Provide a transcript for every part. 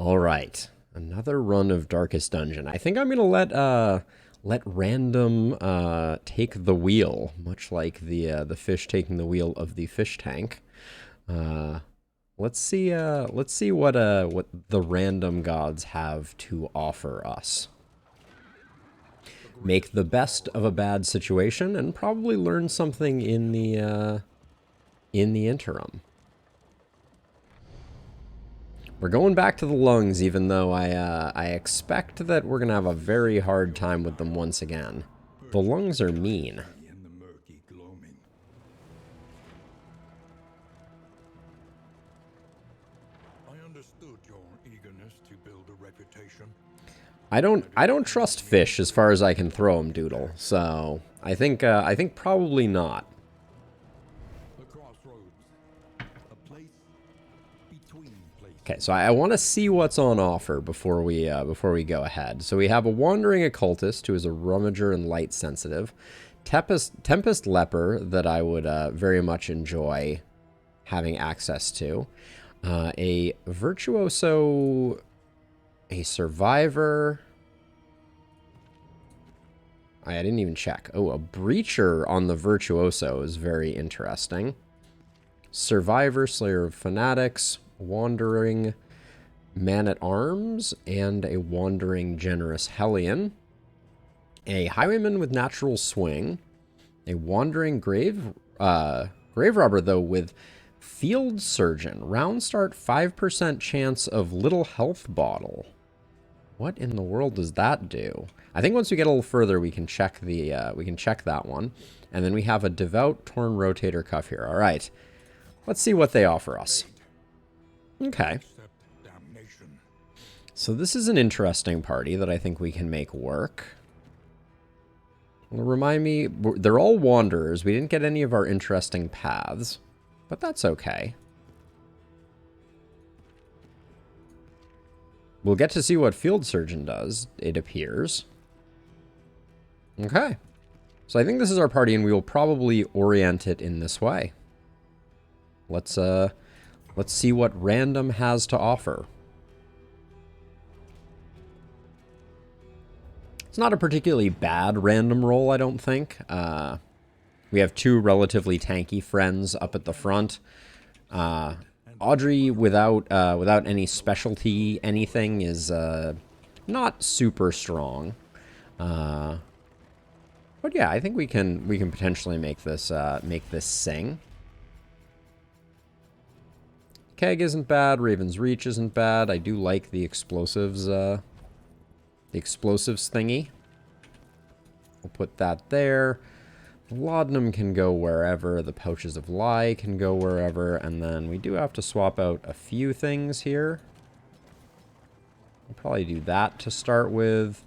All right, another run of Darkest Dungeon. I think I'm gonna let random take the wheel, much like the fish taking the wheel of the fish tank. Uh, let's see what the random gods have to offer us. Make the best of a bad situation, and probably learn something in the interim. We're going back to the lungs, even though I expect that we're gonna have a very hard time with them once again. The lungs are mean. I understood your eagerness to build a reputation. I don't trust fish as far as I can throw them, Doodle. So I think probably not. The crossroads, a place between places. Okay, so I want to see what's on offer before we go ahead. So we have a wandering occultist who is a rummager and light sensitive, Tempest leper that I would very much enjoy having access to, a virtuoso, a survivor. I didn't even check. Oh, a breacher on the virtuoso is very interesting. Survivor, slayer of fanatics, wandering man-at-arms, and a wandering generous hellion. A highwayman with natural swing. A wandering grave robber, though, with field surgeon. Round start 5% chance of little health bottle. What in the world does that do? I think once we get a little further, we can check that one. And then we have a devout torn rotator cuff here. All right. Let's see what they offer us. Okay. So this is an interesting party that I think we can make work. Remind me, they're all wanderers. We didn't get any of our interesting paths, but that's okay. We'll get to see what field surgeon does, it appears. Okay. So I think this is our party, and we will probably orient it in this way. Let's see what random has to offer. It's not a particularly bad random roll, I don't think. We have two relatively tanky friends up at the front. Audrey, without any specialty anything, is not super strong. But yeah, I think we can potentially make this sing. Keg isn't bad. Raven's Reach isn't bad. I do like the explosives. The explosives thingy. We'll put that there. Laudanum can go wherever. The Pouches of Lie can go wherever. And then we do have to swap out a few things here. We'll probably do that to start with.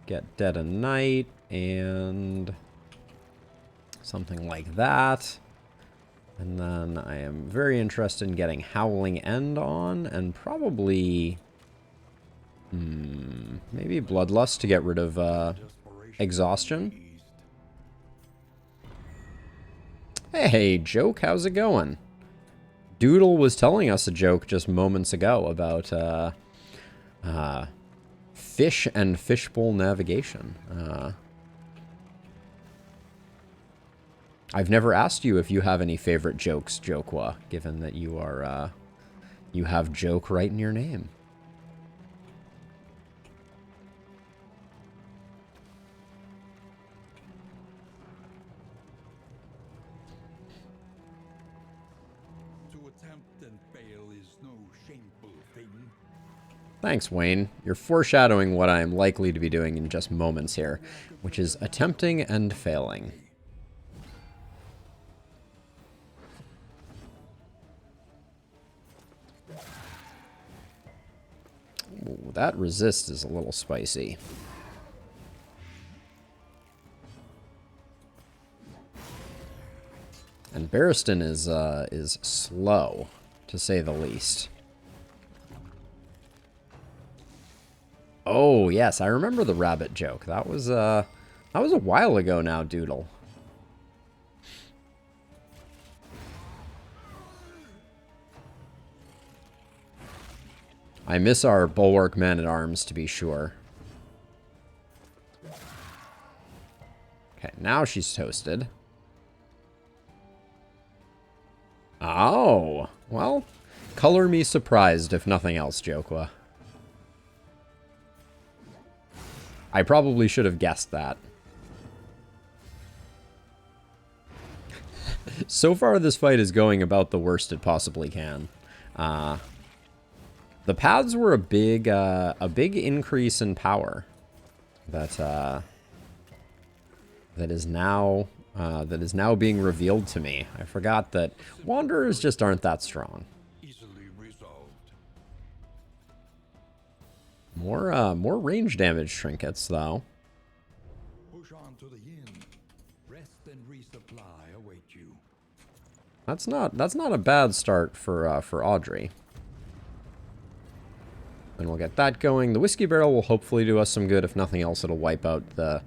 Get Dead of Night and something like that. And then I am very interested in getting Howling End on, and probably maybe Bloodlust to get rid of exhaustion. Hey, joke, how's it going? Doodle was telling us a joke just moments ago about fish and fishbowl navigation. I've never asked you if you have any favorite jokes, Jokwa, given that you are you have joke right in your name. Thanks, Wayne. You're foreshadowing what I am likely to be doing in just moments here, which is attempting and failing. Ooh, that resist is a little spicy. And Barristan is slow, to say the least. Oh, yes, I remember the rabbit joke. That was a while ago now, Doodle. I miss our Bulwark Man-at-Arms, to be sure. Okay, now she's toasted. Oh, well, color me surprised, if nothing else, Jokwa. I probably should have guessed that. So far, this fight is going about the worst it possibly can. The paths were a big increase in power. That is now being revealed to me. I forgot that Wanderers just aren't that strong. Easily resolved. More range damage trinkets though. Push on to the inn. Rest and resupply await you. That's not a bad start for Audrey. And we'll get that going. The whiskey barrel will hopefully do us some good. If nothing else, it'll wipe out the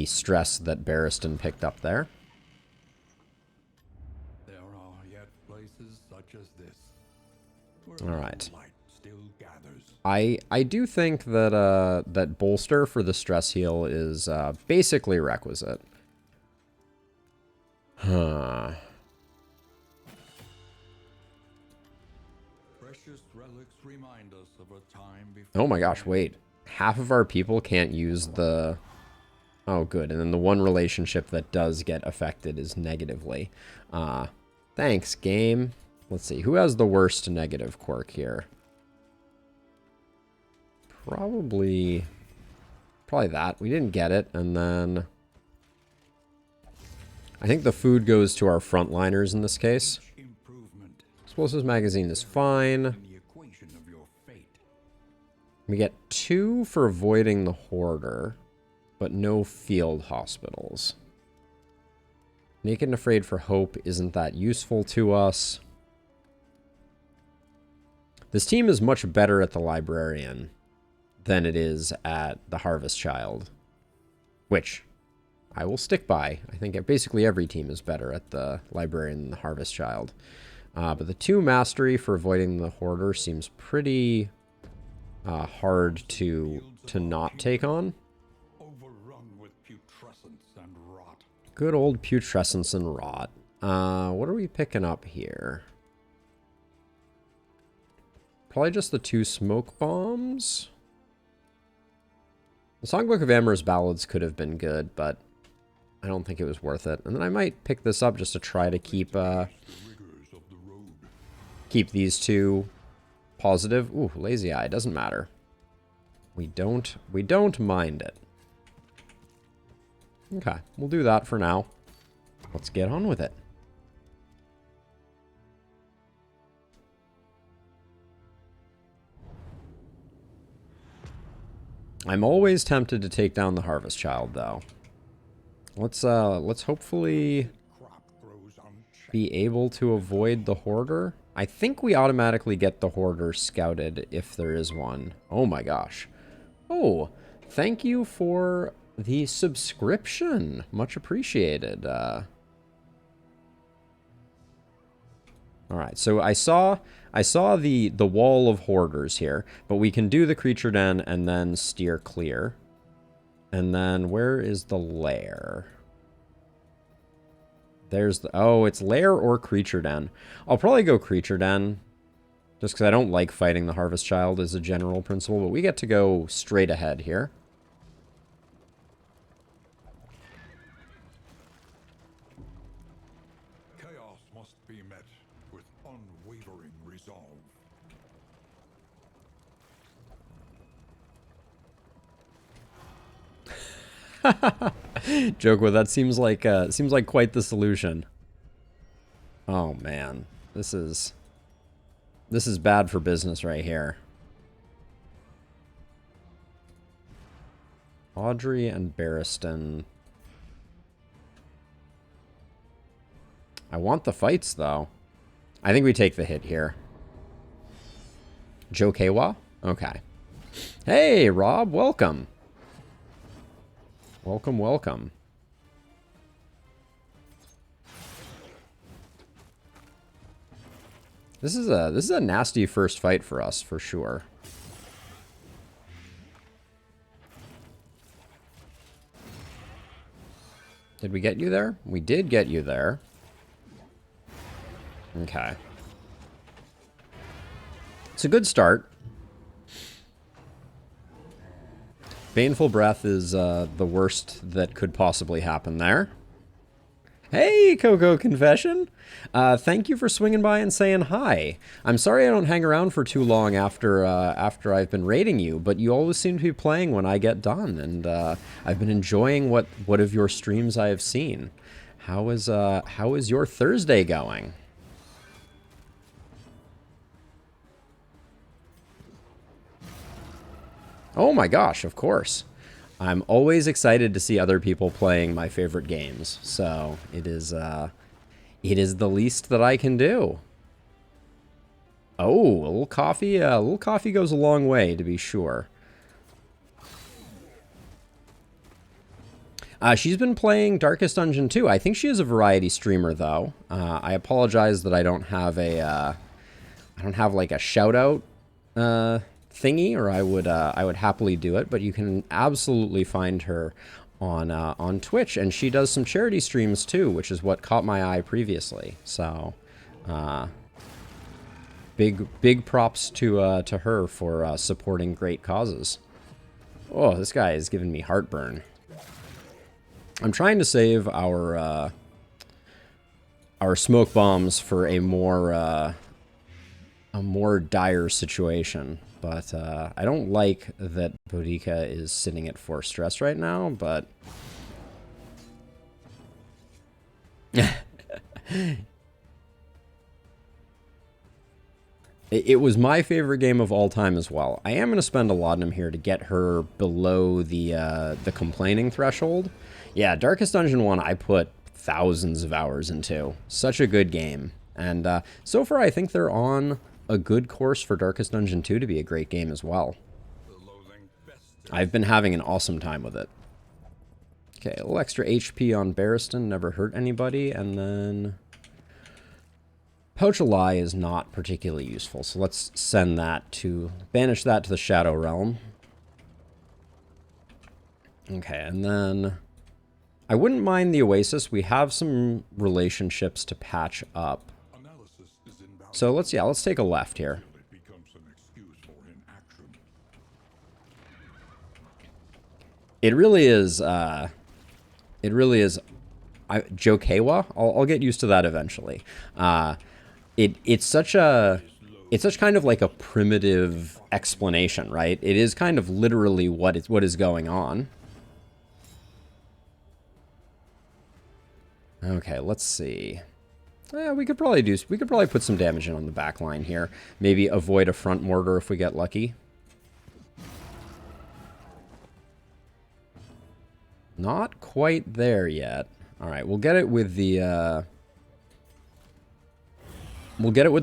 stress that Barristan picked up there. There are yet places such as this. All right. Light still gathers. I do think that that bolster for the stress heal is basically requisite. Huh. Precious relics remind us of a time before. Oh my gosh, wait. Half of our people can't use the... Oh, good. And then the one relationship that does get affected is negatively. Thanks, game. Let's see. Who has the worst negative quirk here? Probably that. We didn't get it. And then... I think the food goes to our frontliners in this case. Improvement Explosives magazine is fine. in the equation of your fate. We get 2 for avoiding the hoarder, but no field hospitals. Naked and Afraid for Hope isn't that useful to us. This team is much better at the Librarian than it is at the Harvest Child, which I will stick by. I think basically every team is better at the Librarian than the Harvest Child. But the 2 Mastery for avoiding the Hoarder seems pretty hard to not take on. Overrun with putrescence and rot. Good old putrescence and rot. What are we picking up here? Probably just the 2 smoke bombs. The Songbook of Amorous Ballads could have been good, but I don't think it was worth it. And then I might pick this up just to try to keep these 2 positive. Ooh, Lazy Eye, doesn't matter. We don't mind it. Okay, we'll do that for now. Let's get on with it. I'm always tempted to take down the Harvest Child, though. Let's hopefully Crop grows unchecked. be able to avoid the Hoarder. I think we automatically get the Hoarder scouted if there is one. Oh my gosh. Oh, thank you for the subscription. Much appreciated. All right, so I saw the wall of Hoarders here, but we can do the creature den and then steer clear. And then where is the lair? There's the... Oh, it's lair or creature den. I'll probably go creature den, just because I don't like fighting the Harvest Child as a general principle, but we get to go straight ahead here. Chaos must be met with unwavering resolve. Joke with that seems like quite the solution. Oh man, this is bad for business right here. Audrey and Barristan. I want the fights though. I think we take the hit here. Joe Kawa? Okay. Hey Rob, welcome. Welcome, welcome. This is a nasty first fight for us, for sure. Did we get you there? We did get you there. Okay. It's a good start. Baneful Breath is the worst that could possibly happen there. Hey, Coco Confession! Thank you for swinging by and saying hi. I'm sorry I don't hang around for too long after I've been raiding you, but you always seem to be playing when I get done, and I've been enjoying what of your streams I have seen. How is your Thursday going? Oh my gosh, of course. I'm always excited to see other people playing my favorite games, so it is the least that I can do. Oh, a little coffee goes a long way, to be sure. She's been playing Darkest Dungeon too. I think she is a variety streamer, though. I apologize that I don't have like a shout out thingy, or I would happily do it. But you can absolutely find her on Twitch, and she does some charity streams too, which is what caught my eye previously. So, big props to her for supporting great causes. Oh, this guy is giving me heartburn. I'm trying to save our smoke bombs for a more dire situation, but I don't like that Boudica is sitting at 4 stress right now, but it was my favorite game of all time as well. I am going to spend a laudanum here to get her below the complaining threshold. Yeah, Darkest Dungeon 1 I put thousands of hours into. Such a good game. And so far I think they're on a good course for Darkest Dungeon 2 to be a great game as well. I've been having an awesome time with it. Okay, a little extra HP on Barristan, never hurt anybody, and then Pouch of Lie is not particularly useful, so let's banish that to the Shadow Realm. Okay, and then I wouldn't mind the Oasis. We have some relationships to patch up. So let's take a left here. It really is Jokewa. I'll get used to that eventually. It's such kind of like a primitive explanation, right? It is kind of literally what is going on. Okay, let's see. We could probably put some damage in on the back line here. Maybe avoid a front mortar if we get lucky. Not quite there yet. All right, we'll get it with the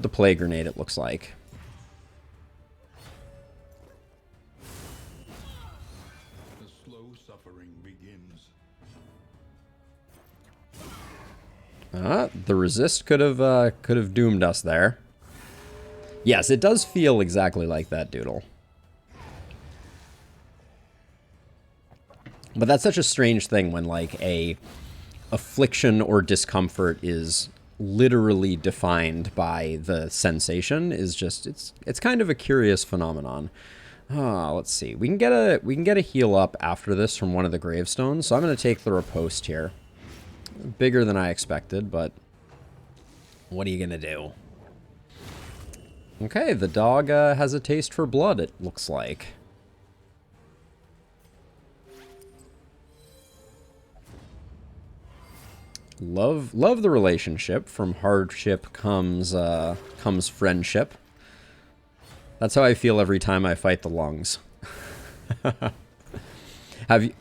plague grenade, it looks like. The slow suffering begins. The resist could have doomed us there. Yes, it does feel exactly like that, Doodle. But that's such a strange thing when, like, a affliction or discomfort is literally defined by the sensation. Is just it's kind of a curious phenomenon. Let's see. We can get a heal up after this from one of the gravestones. So I'm going to take the riposte here. Bigger than I expected, but what are you going to do? Okay, the dog has a taste for blood, it looks like. Love the relationship. From hardship comes friendship. That's how I feel every time I fight the lungs.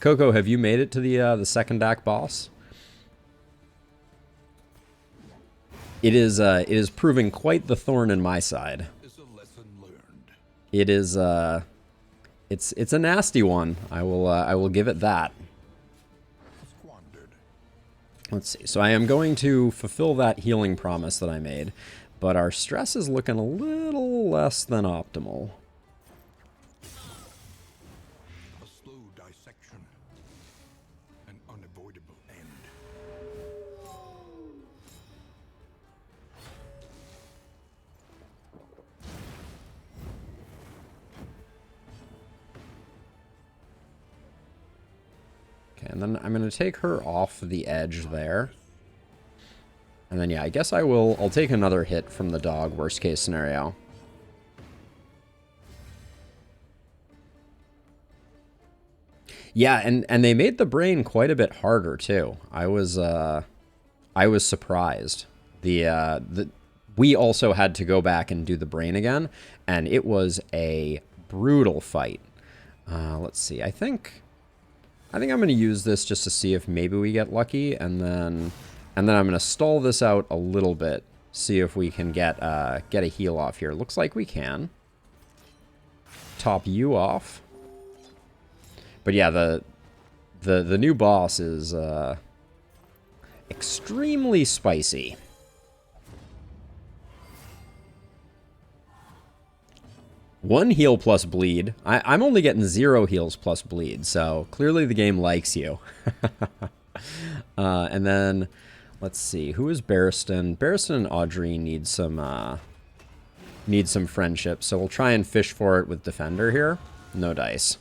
Coco, have you made it to the second act boss? It is proving quite the thorn in my side. It is it's a nasty one. I will give it that. Let's see. So I am going to fulfill that healing promise that I made, but our stress is looking a little less than optimal. A slow dissection, an unavoidable end. And then I'm going to take her off the edge there. And then, yeah, I guess I'll take another hit from the dog, worst case scenario. Yeah, and they made the brain quite a bit harder, too. I was surprised. We also had to go back and do the brain again, and it was a brutal fight. Let's see. I think I'm going to use this just to see if maybe we get lucky, and then I'm going to stall this out a little bit, see if we can get a heal off here. Looks like we can. Top you off. But yeah, the new boss is extremely spicy. One heal plus bleed. I'm only getting 0 heals plus bleed, so clearly the game likes you. And then, let's see, who is Barristan? Barristan and Audrey need some friendship, so we'll try and fish for it with Defender here. No dice.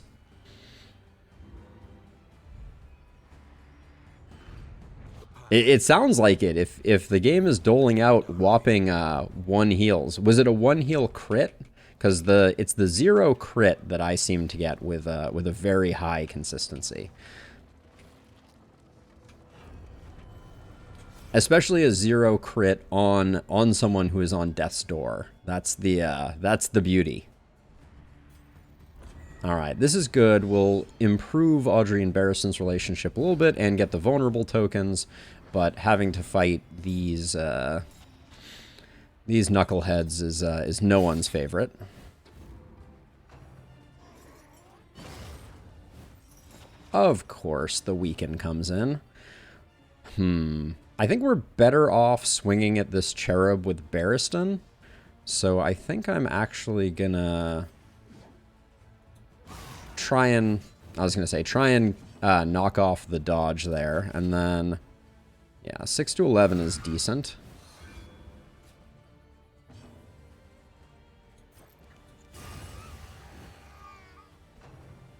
It sounds like it. If the game is doling out whopping 1 heals, was it a 1 heal crit? Because it's the 0 crit that I seem to get with a very high consistency. Especially a 0 crit on someone who is on death's door. That's the beauty. All right, this is good. We'll improve Audrey and Barristan's relationship a little bit and get the vulnerable tokens, but having to fight these knuckleheads is no one's favorite. Of course, the weaken comes in. I think we're better off swinging at this cherub with Barristan. So I think I'm actually gonna try and knock off the dodge there. And then, yeah, 6 to 11 is decent.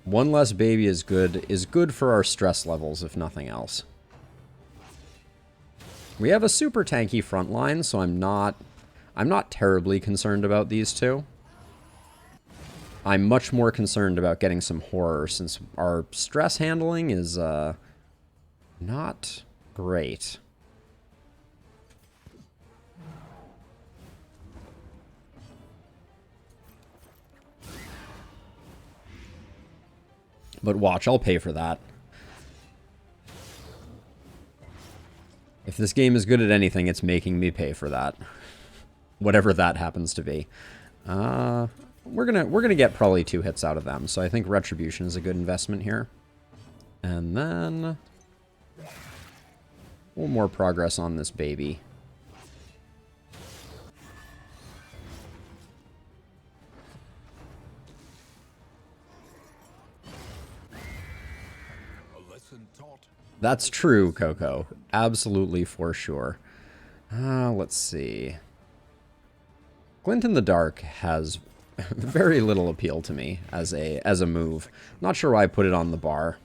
One less baby is good for our stress levels, if nothing else. We have a super tanky front line, so I'm not terribly concerned about these two. I'm much more concerned about getting some horror, since our stress handling is not great. But watch, I'll pay for that. If this game is good at anything, it's making me pay for that. Whatever that happens to be. We're gonna get probably 2 hits out of them, so I think Retribution is a good investment here. And then a little more progress on this baby. That's true, Coco. Absolutely, for sure. Let's see. Glint in the Dark has very little appeal to me as a move. Not sure why I put it on the bar.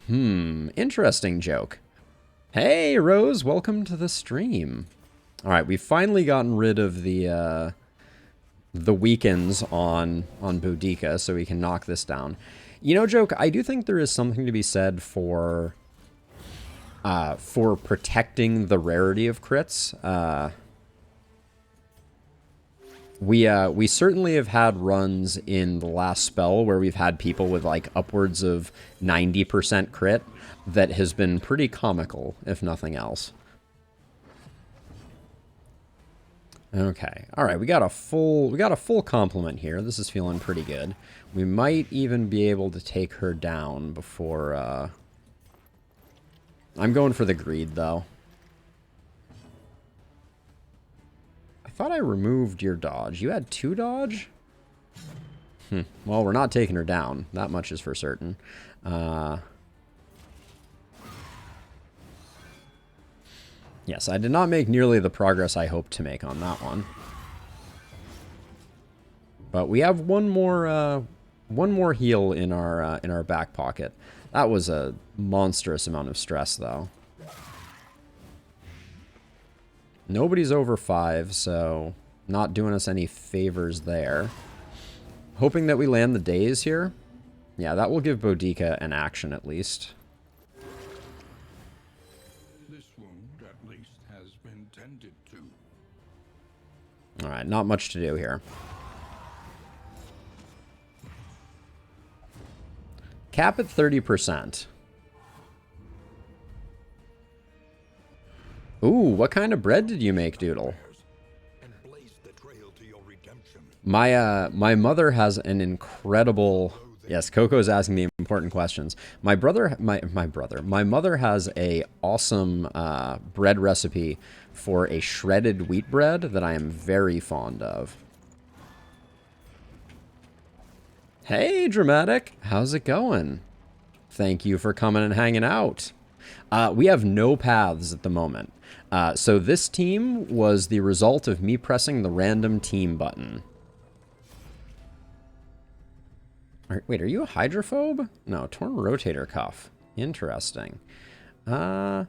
Interesting joke. Hey, Rose, welcome to the stream. All right, we've finally gotten rid of the weakens on Boudica, so we can knock this down. You know, Joke, I do think there is something to be said for protecting the rarity of crits. We certainly have had runs in the last spell where we've had people with like upwards of 90% crit that has been pretty comical, if nothing else. Okay. All right, we got a full complement here. This is feeling pretty good. We might even be able to take her down before I'm going for the greed though. I thought I removed your dodge. You had 2 dodge? Well, we're not taking her down. That much is for certain. Yes, I did not make nearly the progress I hoped to make on that one. But we have one more heal in our back pocket. That was a monstrous amount of stress, though. Nobody's over 5, so not doing us any favors there. Hoping that we land the days here. Yeah, that will give Boudica an action at least. This wound, at least, has been tended to. Alright, not much to do here. Cap at 30%. Ooh, what kind of bread did you make, Doodle? And blaze the trail to your redemption. My mother has an incredible... Yes, Coco's asking the important questions. My mother has a awesome bread recipe for a shredded wheat bread that I am very fond of. Hey, Dramatic. How's it going? Thank you for coming and hanging out. We have no paths at the moment. So this team was the result of me pressing the random team button. Wait, are you a hydrophobe? No, torn rotator cuff. Interesting. I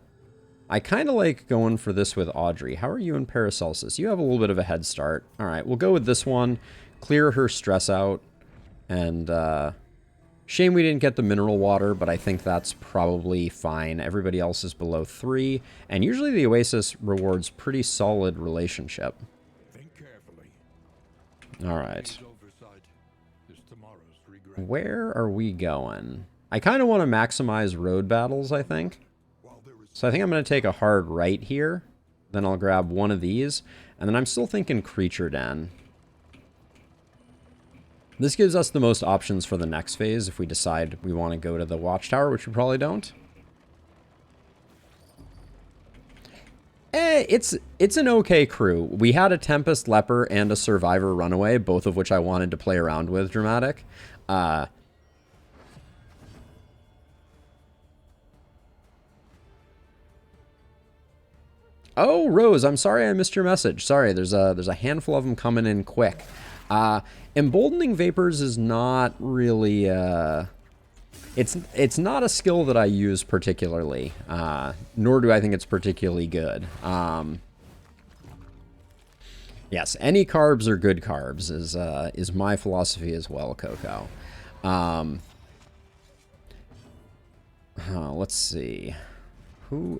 kind of like going for this with Audrey. How are you in Paracelsus? You have a little bit of a head start. All right, we'll go with this one. Clear her stress out. And shame we didn't get the mineral water, but I think that's probably fine. Everybody else is below 3. And usually the Oasis rewards pretty solid relationship. Think carefully. All right. Today's oversight is tomorrow's regret. Where are we going? I kind of want to maximize road battles, I think. While there is So I think I'm going to take a hard right here. Then I'll grab one of these. And then I'm still thinking Creature Den. This gives us the most options for the next phase if we decide we want to go to the Watchtower, which we probably don't. It's an okay crew. We had a Tempest Leper and a Survivor Runaway, both of which I wanted to play around with, Dramatic. Oh, Rose, I'm sorry I missed your message. Sorry, there's a handful of them coming in quick. Emboldening Vapors is not really... It's not a skill that I use particularly, nor do I think it's particularly good. Yes, any carbs are good carbs is my philosophy as well, Coco. Let's see.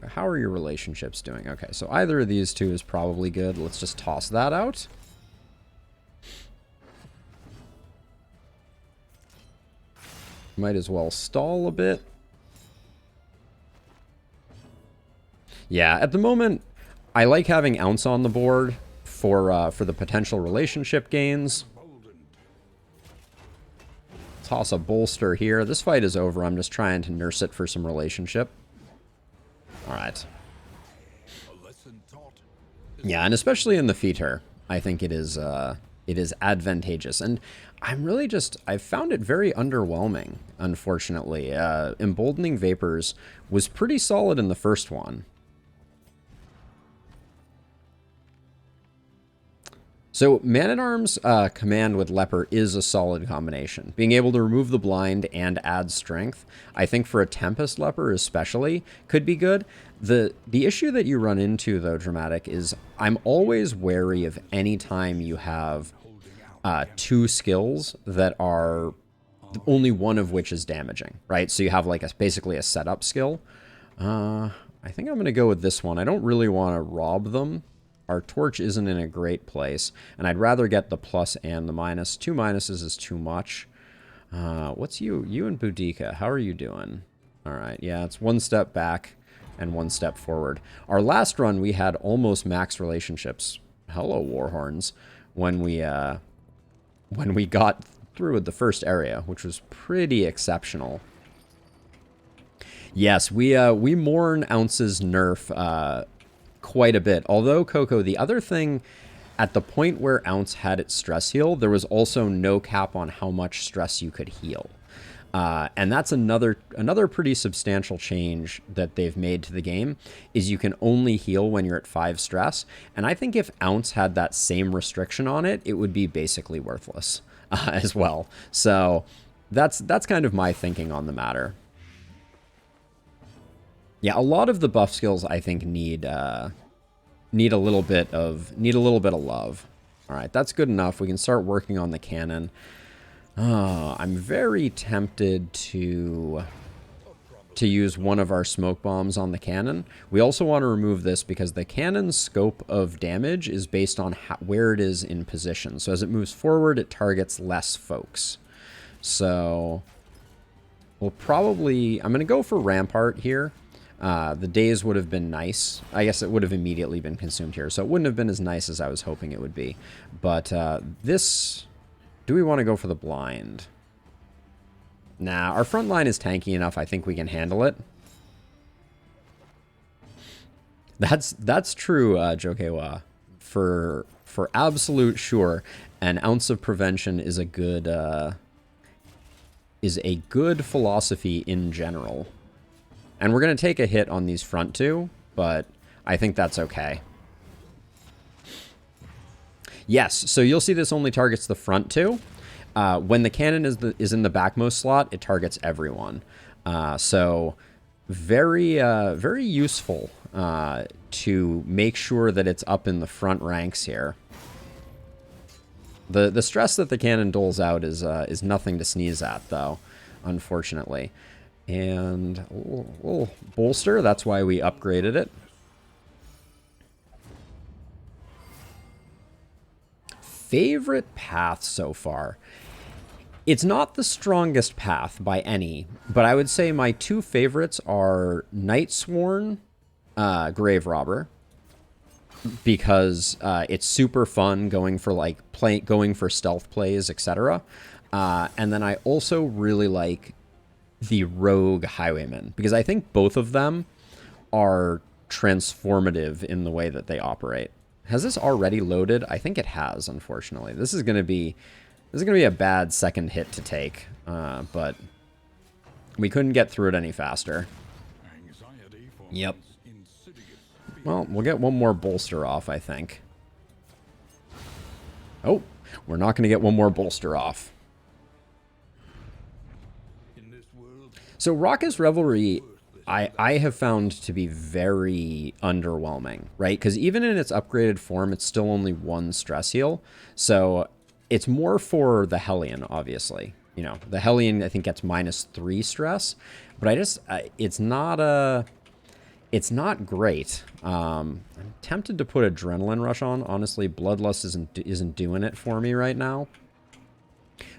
How are your relationships doing? Okay, so either of these two is probably good. Let's just toss that out. Might as well stall a bit. Yeah, at the moment, I like having Ounce on the board for the potential relationship gains. Toss a bolster here. This fight is over. I'm just trying to nurse it for some relationship. All right. Yeah, and especially in the feature, I think it is advantageous. And I'm really I've found it very underwhelming, unfortunately. Emboldening Vapors was pretty solid in the first one. So Man-at-Arms command with Leper is a solid combination. Being able to remove the blind and add strength, I think for a Tempest Leper especially, could be good. The issue that you run into, though, Dramatic, is I'm always wary of any time you have two skills that are only one of which is damaging, right? So you have like basically a setup skill. I think I'm going to go with this one. I don't really want to rob them. Our torch isn't in a great place, and I'd rather get the plus and the minus. 2 minuses is too much. What's you? You and Boudica, how are you doing? All right, yeah, it's 1 step back and 1 step forward. Our last run, we had almost max relationships. Hello, Warhorns. When we got through with the first area, which was pretty exceptional. Yes, we mourn Ounce's nerf quite a bit. Although, Coco, the other thing, at the point where Ounce had its stress heal, there was also no cap on how much stress you could heal. And that's another pretty substantial change that they've made to the game, is you can only heal when you're at 5 stress. And I think if Ounce had that same restriction on it, it would be basically worthless. as well. So that's kind of my thinking on the matter. Yeah, a lot of the buff skills I think need a little bit of love. All right, that's good enough. We can start working on the cannon. I'm very tempted to use one of our smoke bombs on the cannon. We also want to remove this because the cannon's scope of damage is based on where it is in position. So as it moves forward, it targets less folks. So we'll probably, I'm going to go for Rampart here. The days would have been nice. I guess it would have immediately been consumed here, so it wouldn't have been as nice as I was hoping it would be. But this, do we want to go for the blind? Nah, our front line is tanky enough. I think we can handle it. That's true, Jokewa. For absolute sure, an ounce of prevention is a good philosophy in general. And we're going to take a hit on these front two, but I think that's okay. Yes, so you'll see this only targets the front two. When the cannon is in the backmost slot, it targets everyone. So very useful to make sure that it's up in the front ranks here. The stress that the cannon doles out is nothing to sneeze at, though, unfortunately. And a little bolster, that's why we upgraded it. Favorite path so far. It's not the strongest path by any, but I would say my two favorites are Nightsworn, Grave Robber, because it's super fun going for going for stealth plays, etc. And then I also really like the Rogue Highwayman, because I think both of them are transformative in the way that they operate. Has this already loaded? I think it has, unfortunately. This is going to be a bad second hit to take, but we couldn't get through it any faster. Yep. Well, we'll get one more bolster off, I think. Oh, we're not going to get one more bolster off. So Raucous Revelry, I have found to be very underwhelming, right? Because even in its upgraded form, it's still only one stress heal. So it's more for the Hellion, obviously. You know, the Hellion, I think, gets -3 stress. But it's not great. I'm tempted to put Adrenaline Rush on. Honestly, Bloodlust isn't doing it for me right now.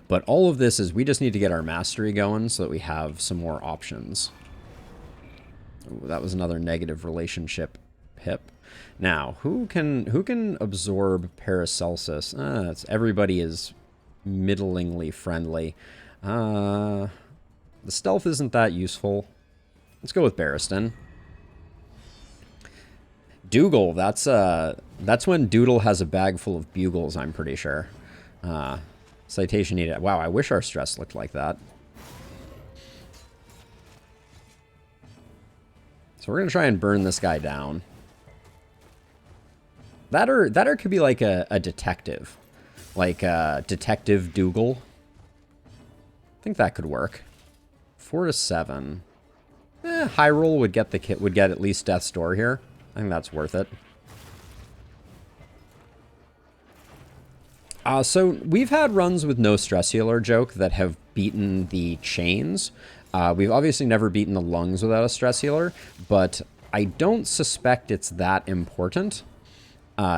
But all of this is we just need to get our mastery going so that we have some more options. Ooh, that was another negative relationship pip. Now, who can absorb Paracelsus? Everybody is middlingly friendly. The stealth isn't that useful. Let's go with Barristan. Dougal, that's when Doodle has a bag full of bugles, I'm pretty sure. Citation needed. Wow, I wish our stress looked like that. So we're going to try and burn this guy down. That or could be like a detective. Like Detective Dougal. I think that could work. 4 to 7. High roll would get at least Death's Door here. I think that's worth it. So we've had runs with no stress healer joke that have beaten the chains. We've obviously never beaten the lungs without a stress healer, but I don't suspect it's that important.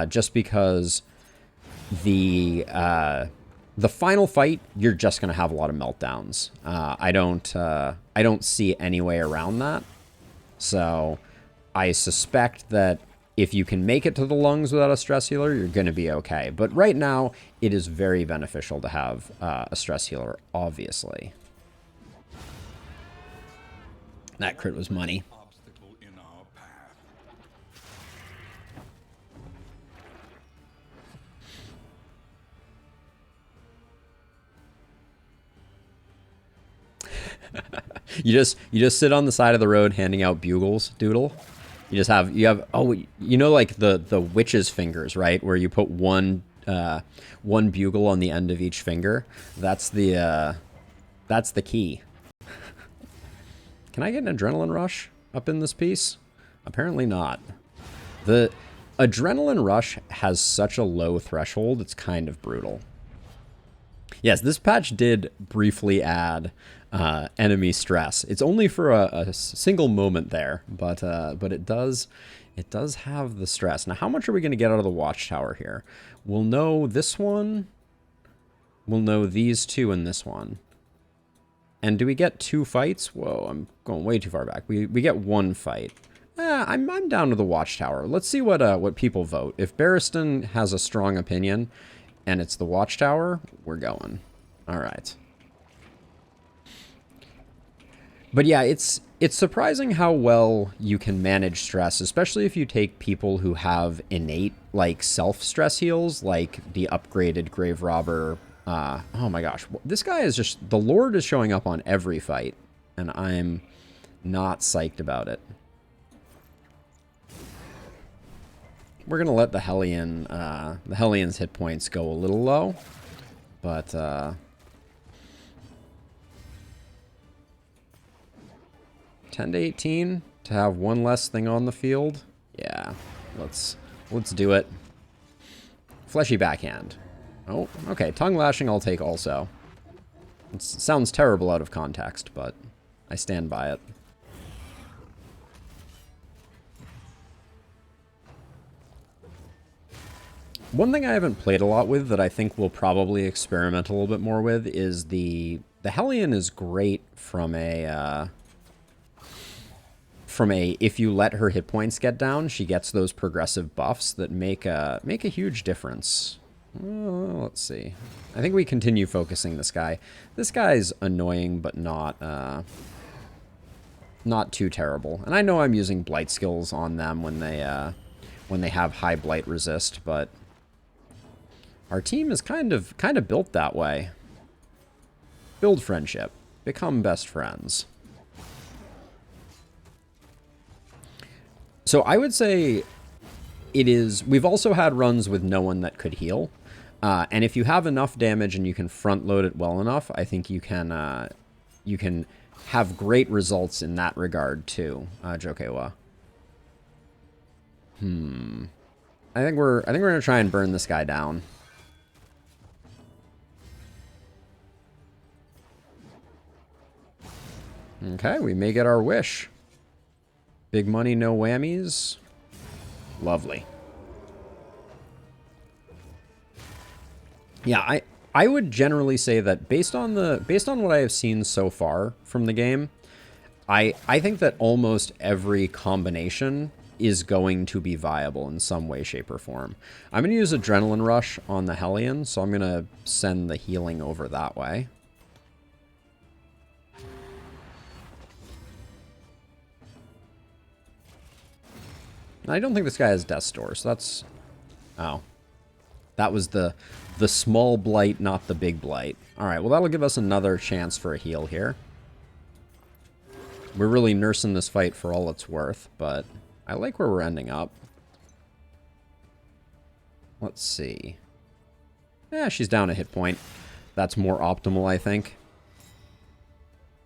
Just because the final fight, you're just going to have a lot of meltdowns. I don't see any way around that. So I suspect that if you can make it to the lungs without a stress healer, you're going to be okay. But right now, it is very beneficial to have a stress healer, obviously. That crit was money. You just sit on the side of the road handing out bugles, Doodle. You have like the witch's fingers, right? Where you put one one bugle on the end of each finger. That's the key. Can I get an adrenaline rush up in this piece? Apparently not. The adrenaline rush has such a low threshold, it's kind of brutal. Yes, this patch did briefly add enemy stress. It's only for a single moment there, but it does have the stress. Now, how much are we going to get out of the watchtower here? We'll know this one. We'll know these two and this one. And do we get 2 fights? Whoa, I'm going way too far back. We get 1 fight. I'm down to the watchtower. Let's see what people vote. If Barristan has a strong opinion and it's the watchtower, we're going. All right. But yeah, it's surprising how well you can manage stress, especially if you take people who have innate like self-stress heals, like the upgraded Grave Robber. Oh my gosh, this guy is just, the Lord is showing up on every fight, and I'm not psyched about it. We're gonna let the Hellion's hit points go a little low, but 10 to 18 to have 1 less thing on the field. Yeah, let's do it. Fleshy backhand. Oh, okay. Tongue lashing I'll take also. It sounds terrible out of context, but I stand by it. One thing I haven't played a lot with that I think we'll probably experiment a little bit more with is the Hellion is great from a if you let her hit points get down, she gets those progressive buffs that make a huge difference. Let's see. I think we continue focusing this guy. This guy's annoying, but not too terrible. And I know I'm using blight skills on them when they have high blight resist, but our team is kind of built that way. Build friendship. Become best friends. So I would say it is... We've also had runs with no one that could heal. And if you have enough damage and you can front load it well enough, I think you can have great results in that regard too, Jokewa. I think we're gonna try and burn this guy down. Okay, we may get our wish. Big money, no whammies. Lovely. Yeah, I would generally say that based on what I have seen so far from the game, I think that almost every combination is going to be viable in some way, shape, or form. I'm going to use Adrenaline Rush on the Hellion, so I'm going to send the healing over that way. I don't think this guy has Death Store, so that's... Oh. That was the small blight, not the big blight. Alright, well that'll give us another chance for a heal here. We're really nursing this fight for all it's worth, but I like where we're ending up. Let's see. Yeah, she's down a hit point. That's more optimal, I think.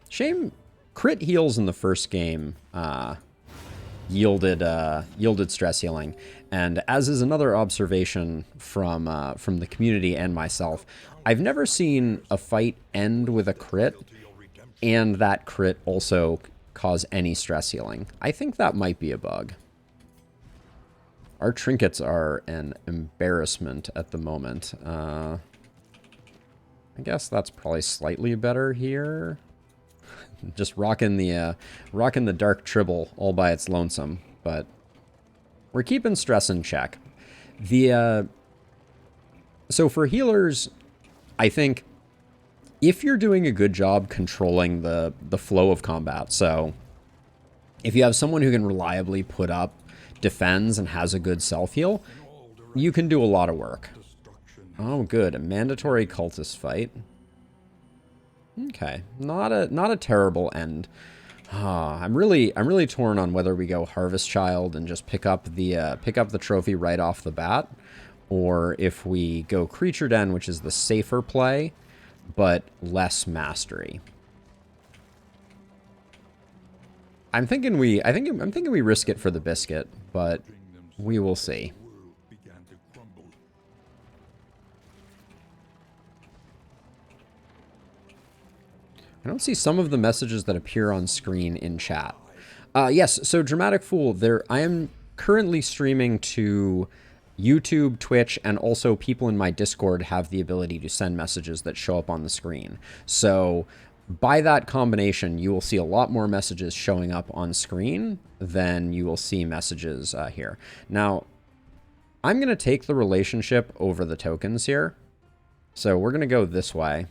Shame crit heals in the first game yielded stress healing, and as is another observation from the community and myself, I've never seen a fight end with a crit and that crit also cause any stress healing. I think that might be a bug. Our trinkets are an embarrassment at the moment. I guess that's probably slightly better here. Just rocking the dark tribble all by its lonesome, but we're keeping stress in check. So for healers, I think if you're doing a good job controlling the flow of combat, so if you have someone who can reliably put up defends and has a good self-heal, you can do a lot of work. Oh, good. A mandatory cultist fight. Okay, not a terrible end. I'm really torn on whether we go Harvest Child and just pick up the trophy right off the bat, or if we go Creature Den, which is the safer play, but less mastery. I'm thinking we risk it for the biscuit, but we will see. I don't see some of the messages that appear on screen in chat. Yes, so Dramatic Fool, I am currently streaming to YouTube, Twitch, and also people in my Discord have the ability to send messages that show up on the screen. So by that combination, you will see a lot more messages showing up on screen than you will see messages here. Now, I'm going to take the relationship over the tokens here. So we're going to go this way.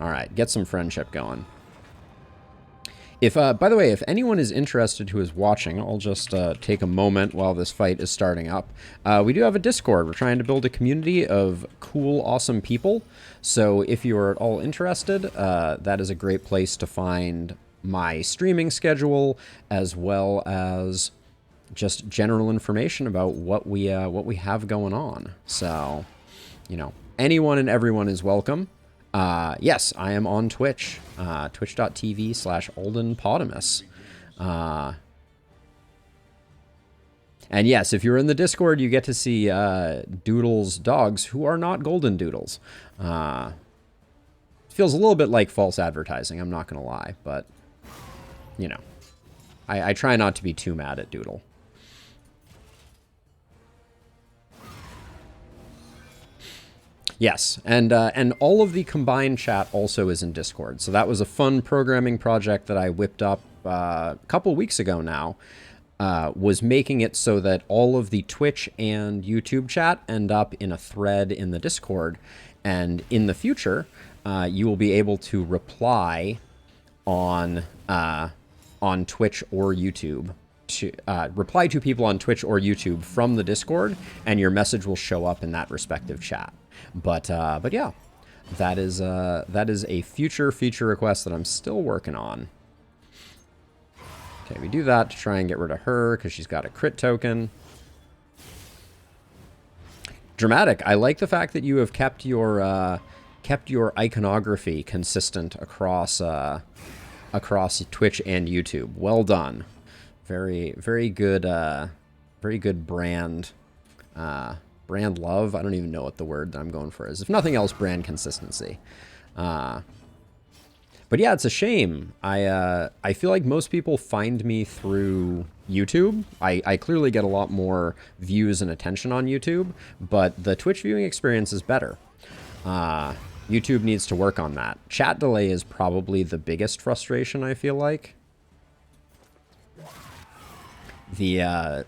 All right, get some friendship going. If, by the way, if anyone is interested who is watching, I'll just take a moment while this fight is starting up. We do have a Discord. We're trying to build a community of cool, awesome people. So if you are at all interested, that is a great place to find my streaming schedule, as well as just general information about what we have going on. So, you know, anyone and everyone is welcome. Yes, I am on Twitch, twitch.tv/AldenPotamus. And yes, if you're in the Discord, you get to see Doodle's dogs, who are not golden doodles. Feels a little bit like false advertising, I'm not going to lie, but, you know, I try not to be too mad at Doodle. Yes, and all of the combined chat also is in Discord. So that was a fun programming project that I whipped up a couple weeks ago now. Was making it so that all of the Twitch and YouTube chat end up in a thread in the Discord. And in the future, you will be able to reply on Twitch or YouTube. Reply to people on Twitch or YouTube from the Discord, and your message will show up in that respective chat. But yeah, that is a future feature request that I'm still working on. Okay, we do that to try and get rid of her because she's got a crit token. Dramatic. I like the fact that you have kept your iconography consistent across Twitch and YouTube. Well done. Very good. Very good brand. Brand love. I don't even know what the word that I'm going for is. If nothing else, brand consistency. But yeah, it's a shame. I feel like most people find me through YouTube. I clearly get a lot more views and attention on YouTube, but the Twitch viewing experience is better. YouTube needs to work on that. Chat delay is probably the biggest frustration, I feel like. The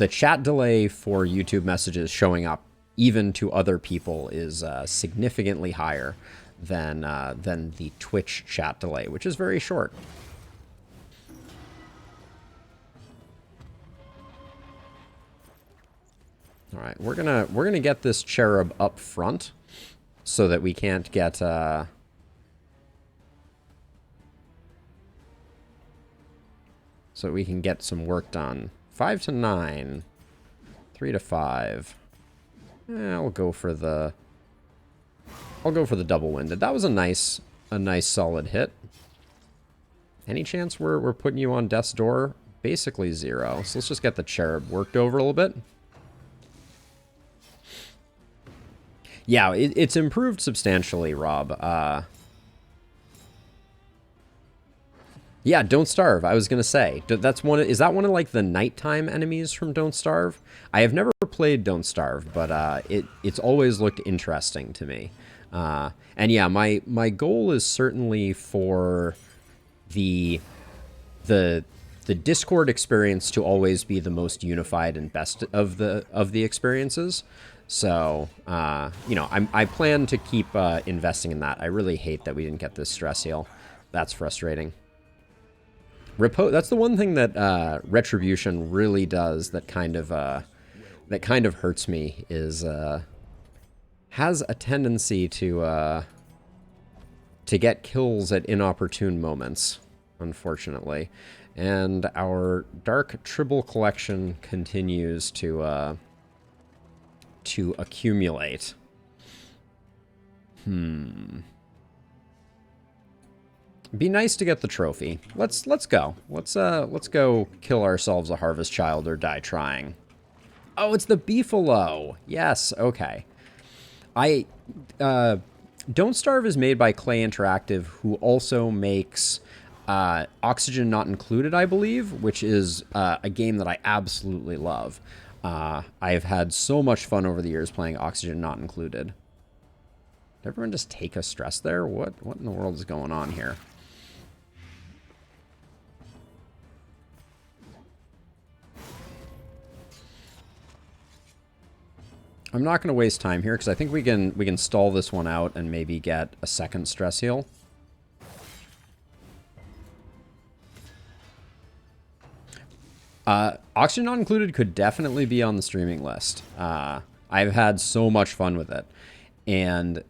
chat delay for YouTube messages showing up even to other people is significantly higher than the Twitch chat delay, which is very short. All right, we're gonna get this cherub up front so that we can't get so we can get some work done. 5 to 9, 3 to 5. I'll go for the double-winded. That was a nice solid hit. Any chance we're putting you on death's door? Basically 0. So let's just get the cherub worked over a little bit. Yeah, it's improved substantially, Rob. Yeah, Don't Starve. I was gonna say that's one. Is that one of like the nighttime enemies from Don't Starve? I have never played Don't Starve, but it's always looked interesting to me. And yeah, my goal is certainly for the Discord experience to always be the most unified and best of the experiences. So you know, I plan to keep investing in that. I really hate that we didn't get this stress heal. That's frustrating. That's the one thing that Retribution really does that kind of hurts me is has a tendency to get kills at inopportune moments, unfortunately. And our Dark Tribble collection continues to to accumulate. Be nice to get the trophy. Let's go. Let's go kill ourselves a harvest child or die trying. Oh, it's the beefalo. Yes, okay. Don't Starve is made by Clay Interactive, who also makes Oxygen Not Included, I believe, which is a game that I absolutely love. I've had so much fun over the years playing Oxygen Not Included. Did everyone just take a stress there? What in the world is going on here? I'm not going to waste time here because I think we can stall this one out and maybe get a second stress heal. Oxygen Not Included could definitely be on the streaming list. I've had so much fun with it, and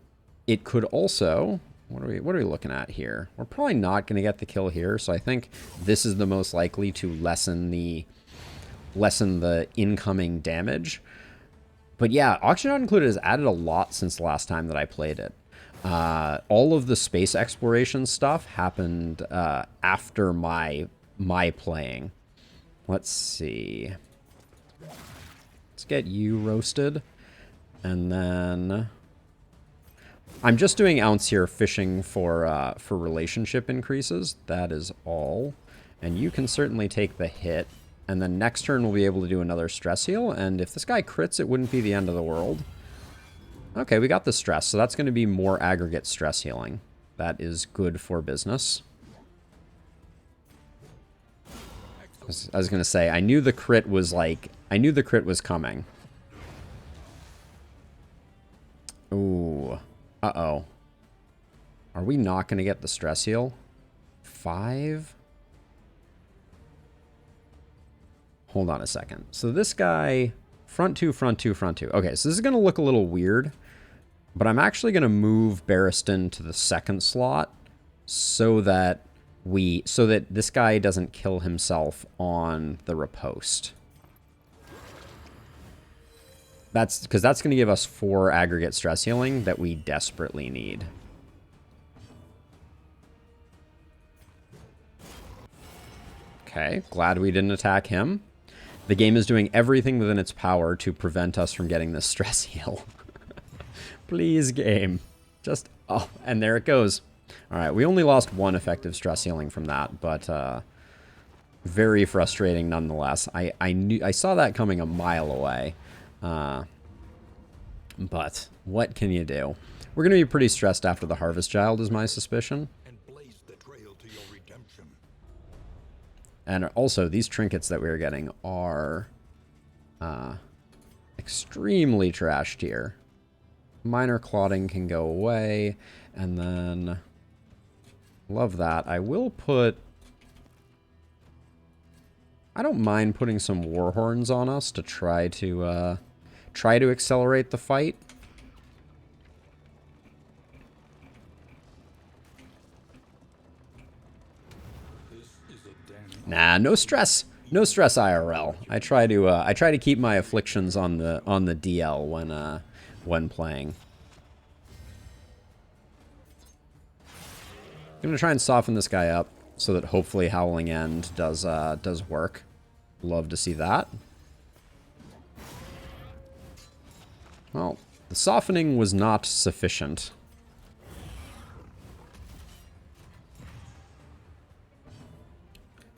it could also. What are we looking at here? We're probably not going to get the kill here, so I think this is the most likely to lessen the incoming damage. But yeah, Oxygen Not Included has added a lot since the last time that I played it. All of the space exploration stuff happened after my playing. Let's see. Let's get you roasted. And then I'm just doing ounce here, fishing for relationship increases. That is all. And you can certainly take the hit. And then next turn we'll be able to do another stress heal. And if this guy crits, it wouldn't be the end of the world. Okay, we got the stress. So that's going to be more aggregate stress healing. That is good for business. I was going to say, I knew the crit was coming. Ooh. Uh-oh. Are we not going to get the stress heal? 5? Hold on a second. So this guy, front 2, front 2, front 2. Okay, so this is going to look a little weird, but I'm actually going to move Barristan to the second slot so that this guy doesn't kill himself on the riposte. That's because that's going to give us 4 aggregate stress healing that we desperately need. Okay, glad we didn't attack him. The game is doing everything within its power to prevent us from getting this stress heal. Please, game. Just, oh, and there it goes. All right, we only lost 1 effective stress healing from that, but very frustrating nonetheless. I saw that coming a mile away. But what can you do? We're going to be pretty stressed after the Harvest Child, is my suspicion. And blaze the trail to your redemption. And also, these trinkets that we're getting are extremely trashed here. Minor clotting can go away, and then love that. I will put. I don't mind putting some war horns on us to try to accelerate the fight. Nah, no stress. No stress IRL. I try to keep my afflictions on the DL when playing. I'm gonna try and soften this guy up so that hopefully Howling End does work. Love to see that. Well, the softening was not sufficient.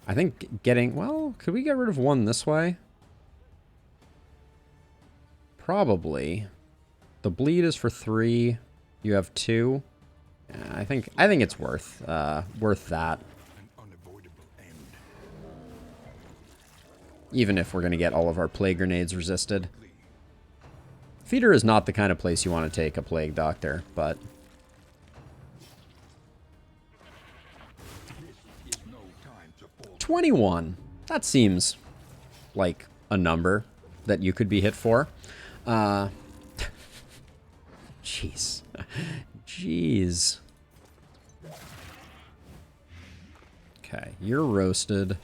I think getting... Well, could we get rid of 1 this way? Probably. The bleed is for 3. You have 2. Yeah, I think it's worth that. Even if we're going to get all of our plague grenades resisted. Feeder is not the kind of place you want to take a plague doctor, but... 21. That seems like a number that you could be hit for. Jeez. Jeez. Okay, you're roasted.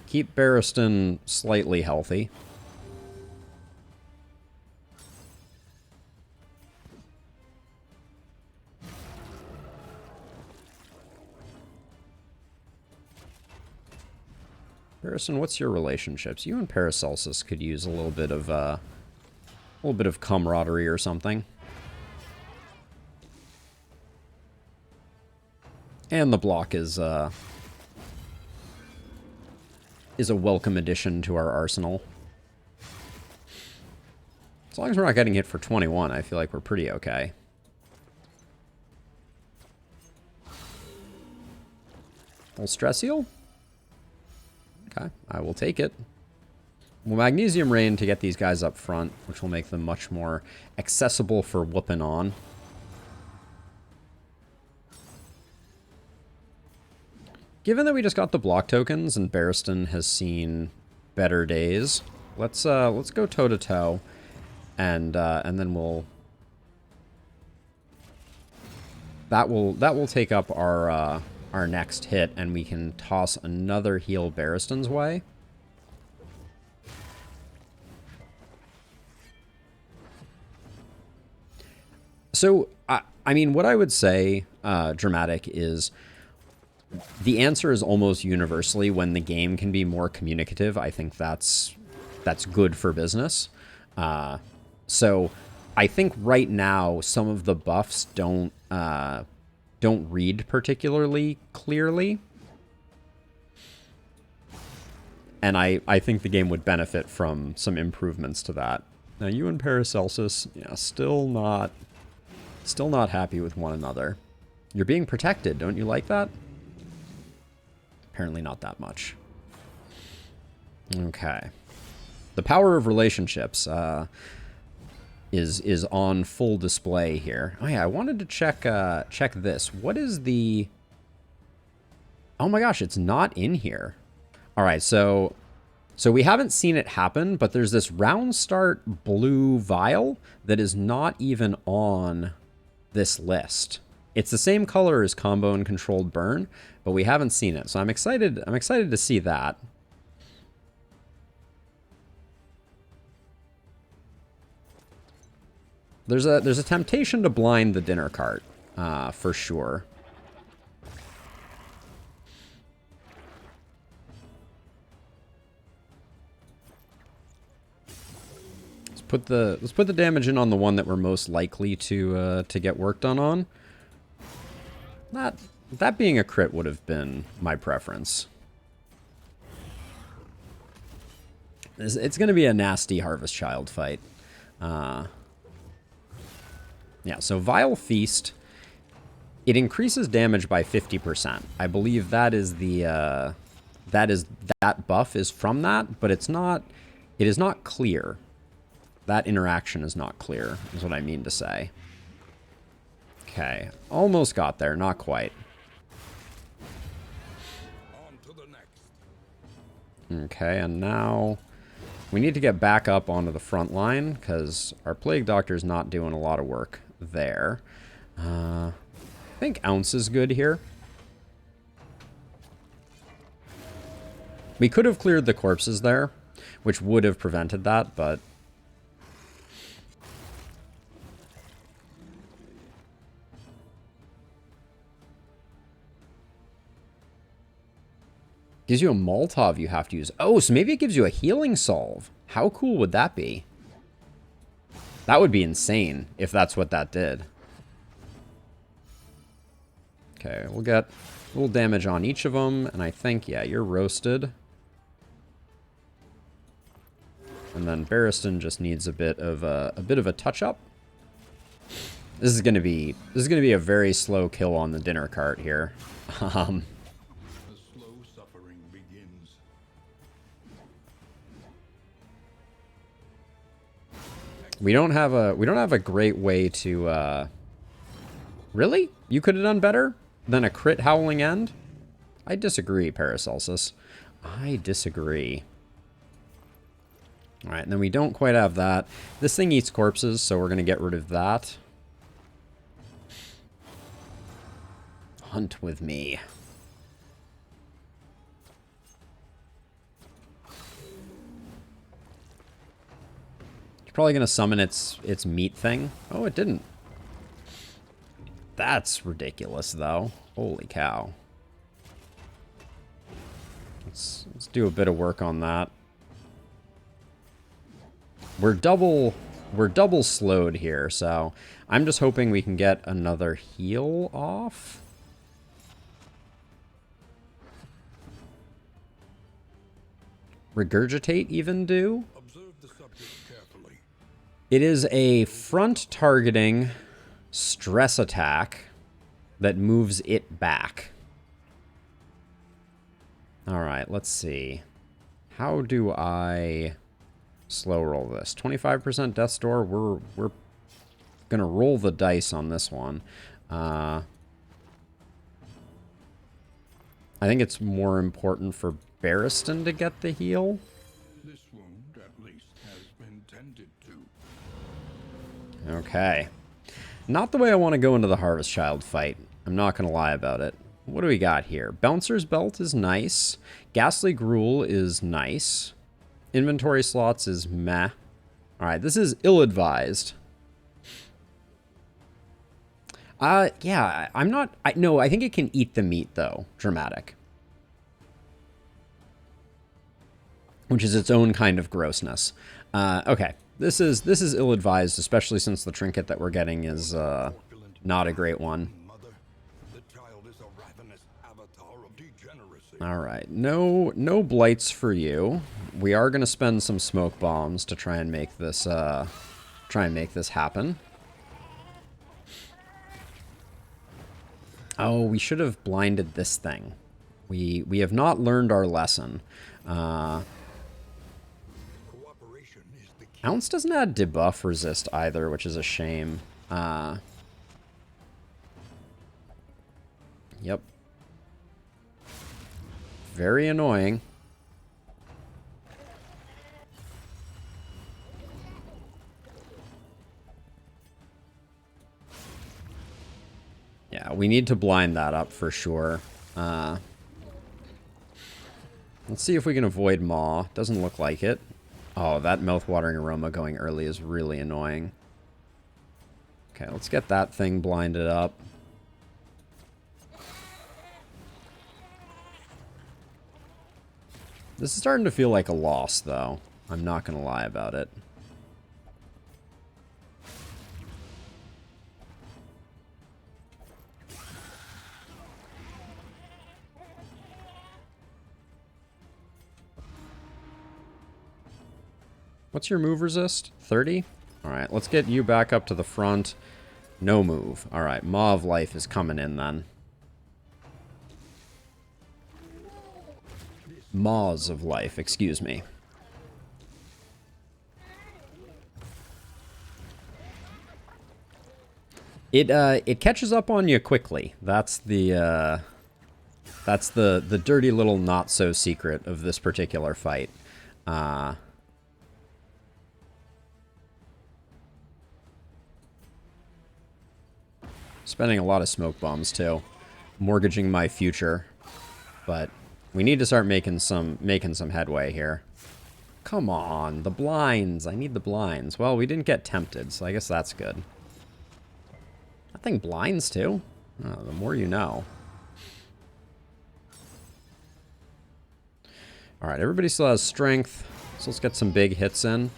Keep Barristan slightly healthy. Barristan, what's your relationships? You and Paracelsus could use a little bit of camaraderie or something. And the block is a welcome addition to our arsenal. As long as we're not getting hit for 21, I feel like we're pretty okay. Full stress heal? Okay, I will take it. Well, Magnesium Rain to get these guys up front, which will make them much more accessible for whooping on. Given that we just got the block tokens and Barristan has seen better days, let's go toe to toe, and then we'll that will take up our next hit, and we can toss another heal Barristan's way. So I mean, what I would say, Dramatic, is the answer is almost universally when the game can be more communicative. I think that's good for business. So I think right now some of the buffs don't read particularly clearly. And I think the game would benefit from some improvements to that. Now you and Paracelsus, yeah, still not happy with one another. You're being protected, don't you like that? Apparently not that much. Okay. The power of relationships is on full display here. Oh yeah, I wanted to check this. What is the... Oh my gosh, it's not in here. All right, so we haven't seen it happen, but there's this round start blue vial that is not even on this list. It's the same color as combo and controlled burn, but we haven't seen it. So I'm excited to see that. There's a temptation to blind the dinner cart, for sure. Let's put the damage in on the one that we're most likely to get work done on. That being a crit would have been my preference. It's going to be a nasty Harvest Child fight. Yeah, so Vile Feast, it increases damage by 50%. I believe that is that buff is from that, but it is not clear. That interaction is not clear, is what I mean to say. Okay, almost got there, not quite. On to the next. Okay, and now we need to get back up onto the front line because our Plague Doctor's not doing a lot of work there. I think Ounce is good here. We could have cleared the corpses there, which would have prevented that, but... Gives you a Molotov you have to use. Oh, so maybe it gives you a healing salve. How cool would that be? That would be insane if that's what that did. Okay, we'll get a little damage on each of them, and I think, yeah, you're roasted. And then Barristan just needs a bit of a touch-up. This is gonna be a very slow kill on the dinner cart here. We don't have a great way to really? You could have done better than a crit Howling End? I disagree, Paracelsus. I disagree. Alright, and then we don't quite have that. This thing eats corpses, so we're gonna get rid of that. Hunt with me. Probably gonna summon its meat thing. Oh, it didn't. That's ridiculous, though. Holy cow. Let's do a bit of work on that. We're double slowed here, so I'm just hoping we can get another heal off. Regurgitate even do? Observe the subject carefully. It is a front targeting stress attack that moves it back. Alright, let's see. How do I slow roll this? 25% Death's Door. We're gonna roll the dice on this one. I think it's more important for Barristan to get the heal. This wound, at least, has been tended to. Okay. Not the way I want to go into the Harvest Child fight. I'm not going to lie about it. What do we got here? Bouncer's Belt is nice. Ghastly Gruel is nice. Inventory slots is meh. Alright, this is ill-advised. Yeah, I'm not... No, I think it can eat the meat, though. Dramatic. Which is its own kind of grossness. Okay, this is ill-advised, especially since the trinket that we're getting is not a great one. All right, no blights for you. We are gonna spend some smoke bombs to try and make this happen. Oh, we should have blinded this thing. We have not learned our lesson. Ounce doesn't add debuff resist either, which is a shame. Yep. Very annoying. Yeah, we need to blind that up for sure. Let's see if we can avoid Maw. Doesn't look like it. Oh, that mouth-watering aroma going early is really annoying. Okay, let's get that thing blinded up. This is starting to feel like a loss, though. I'm not going to lie about it. What's your move resist? 30? Alright, let's get you back up to the front. No move. Alright, Maw of Life is coming in then. Maws of Life, excuse me. It catches up on you quickly. That's the dirty little not so secret of this particular fight. Spending a lot of smoke bombs too, mortgaging my future, but we need to start making some headway here. Come on, the blinds. I need the blinds. Well, we didn't get tempted, so I guess that's good. That thing blinds too. Oh, the more you know. All right, everybody still has strength, so let's get some big hits in.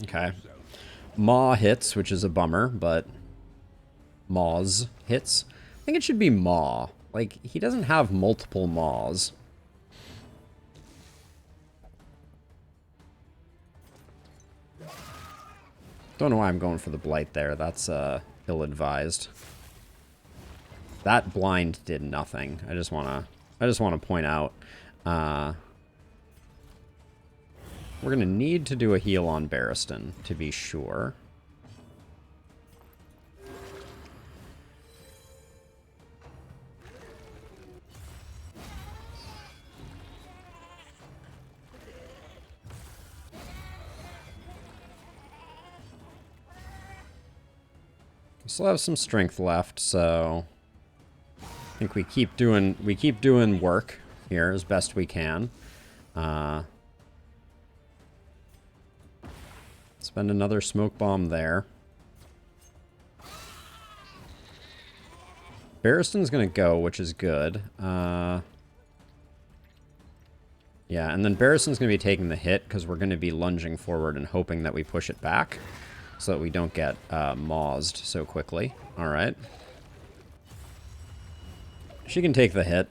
Okay. Maw hits, which is a bummer, but Maws hits. I think it should be Maw. Like, he doesn't have multiple Maws. Don't know why I'm going for the Blight there. That's ill-advised. That blind did nothing. I just wanna point out. We're going to need to do a heal on Barristan, to be sure. We still have some strength left, so I think we keep doing work here as best we can. Spend another smoke bomb there. Barristan's going to go, which is good. Yeah, and then Barristan's going to be taking the hit because we're going to be lunging forward and hoping that we push it back so that we don't get maused so quickly. All right. She can take the hit.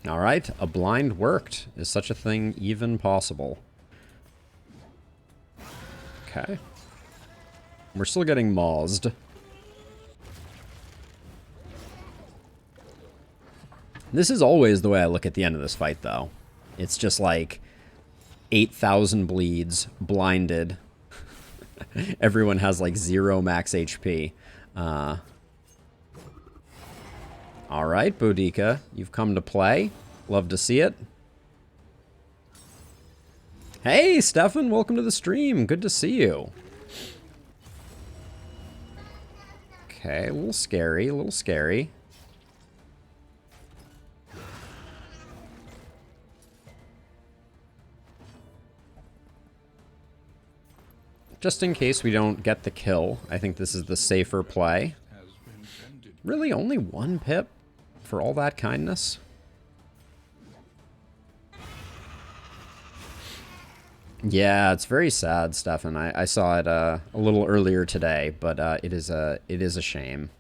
All right, a blind worked. Is such a thing even possible? Okay. We're still getting maused. This is always the way I look at the end of this fight, though. It's just like 8,000 bleeds, blinded. Everyone has like 0 max HP. All right, Boudica, you've come to play. Love to see it. Hey, Stefan, welcome to the stream. Good to see you. Okay, a little scary, a little scary. Just in case we don't get the kill, I think this is the safer play. Really, only 1 pip for all that kindness? Yeah, it's very sad, Stefan. I saw it a little earlier today, but it is a shame.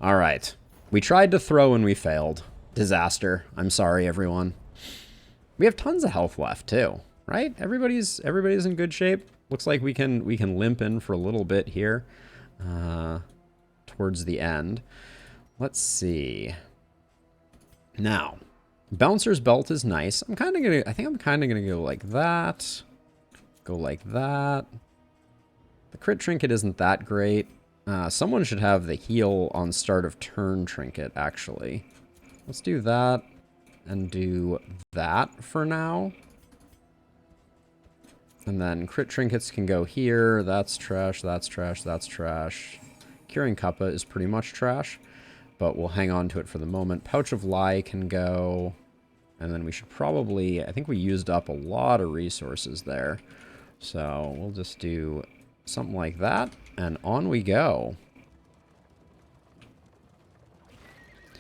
All right, we tried to throw and we failed. Disaster. I'm sorry, everyone. We have tons of health left too, right? Everybody's in good shape. Looks like we can limp in for a little bit here, towards the end. Let's see. Now. Bouncer's belt is nice. I think I'm kind of gonna go like that. Go like that. The crit trinket isn't that great. Someone should have the heal on start of turn trinket, actually. Let's do that and do that for now. And then crit trinkets can go here. That's trash, that's trash, that's trash. Curing Kappa is pretty much trash, but we'll hang on to it for the moment. Pouch of Lie can go. And then we should probably, I think we used up a lot of resources there. So we'll just do something like that, and on we go.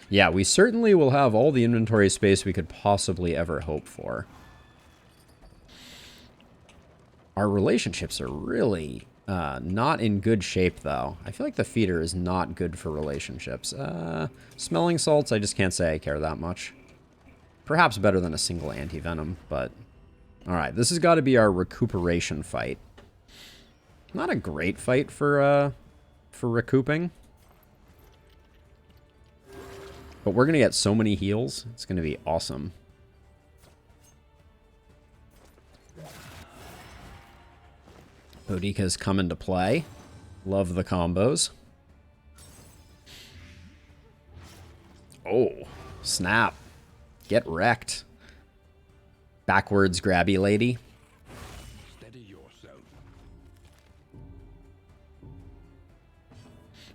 Yeah, we certainly will have all the inventory space we could possibly ever hope for. Our relationships are really not in good shape, though. I feel like the feeder is not good for relationships. Smelling salts, I just can't say I care that much. Perhaps better than a single anti-venom, but... Alright, this has got to be our recuperation fight. Not a great fight for recouping. But we're going to get so many heals. It's going to be awesome. Boudica's come into play. Love the combos. Oh, snap. Get wrecked. Backwards grabby lady. Steady yourself.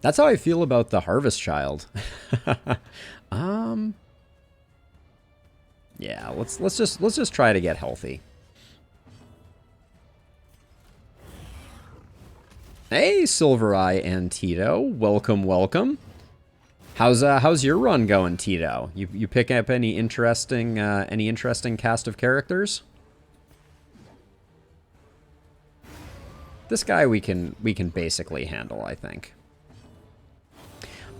That's how I feel about the Harvest Child. Yeah, let's just try to get healthy. Hey, Silver Eye and Tito, welcome, welcome. How's your run going, Tito? You pick up any interesting cast of characters? This guy we can basically handle, I think.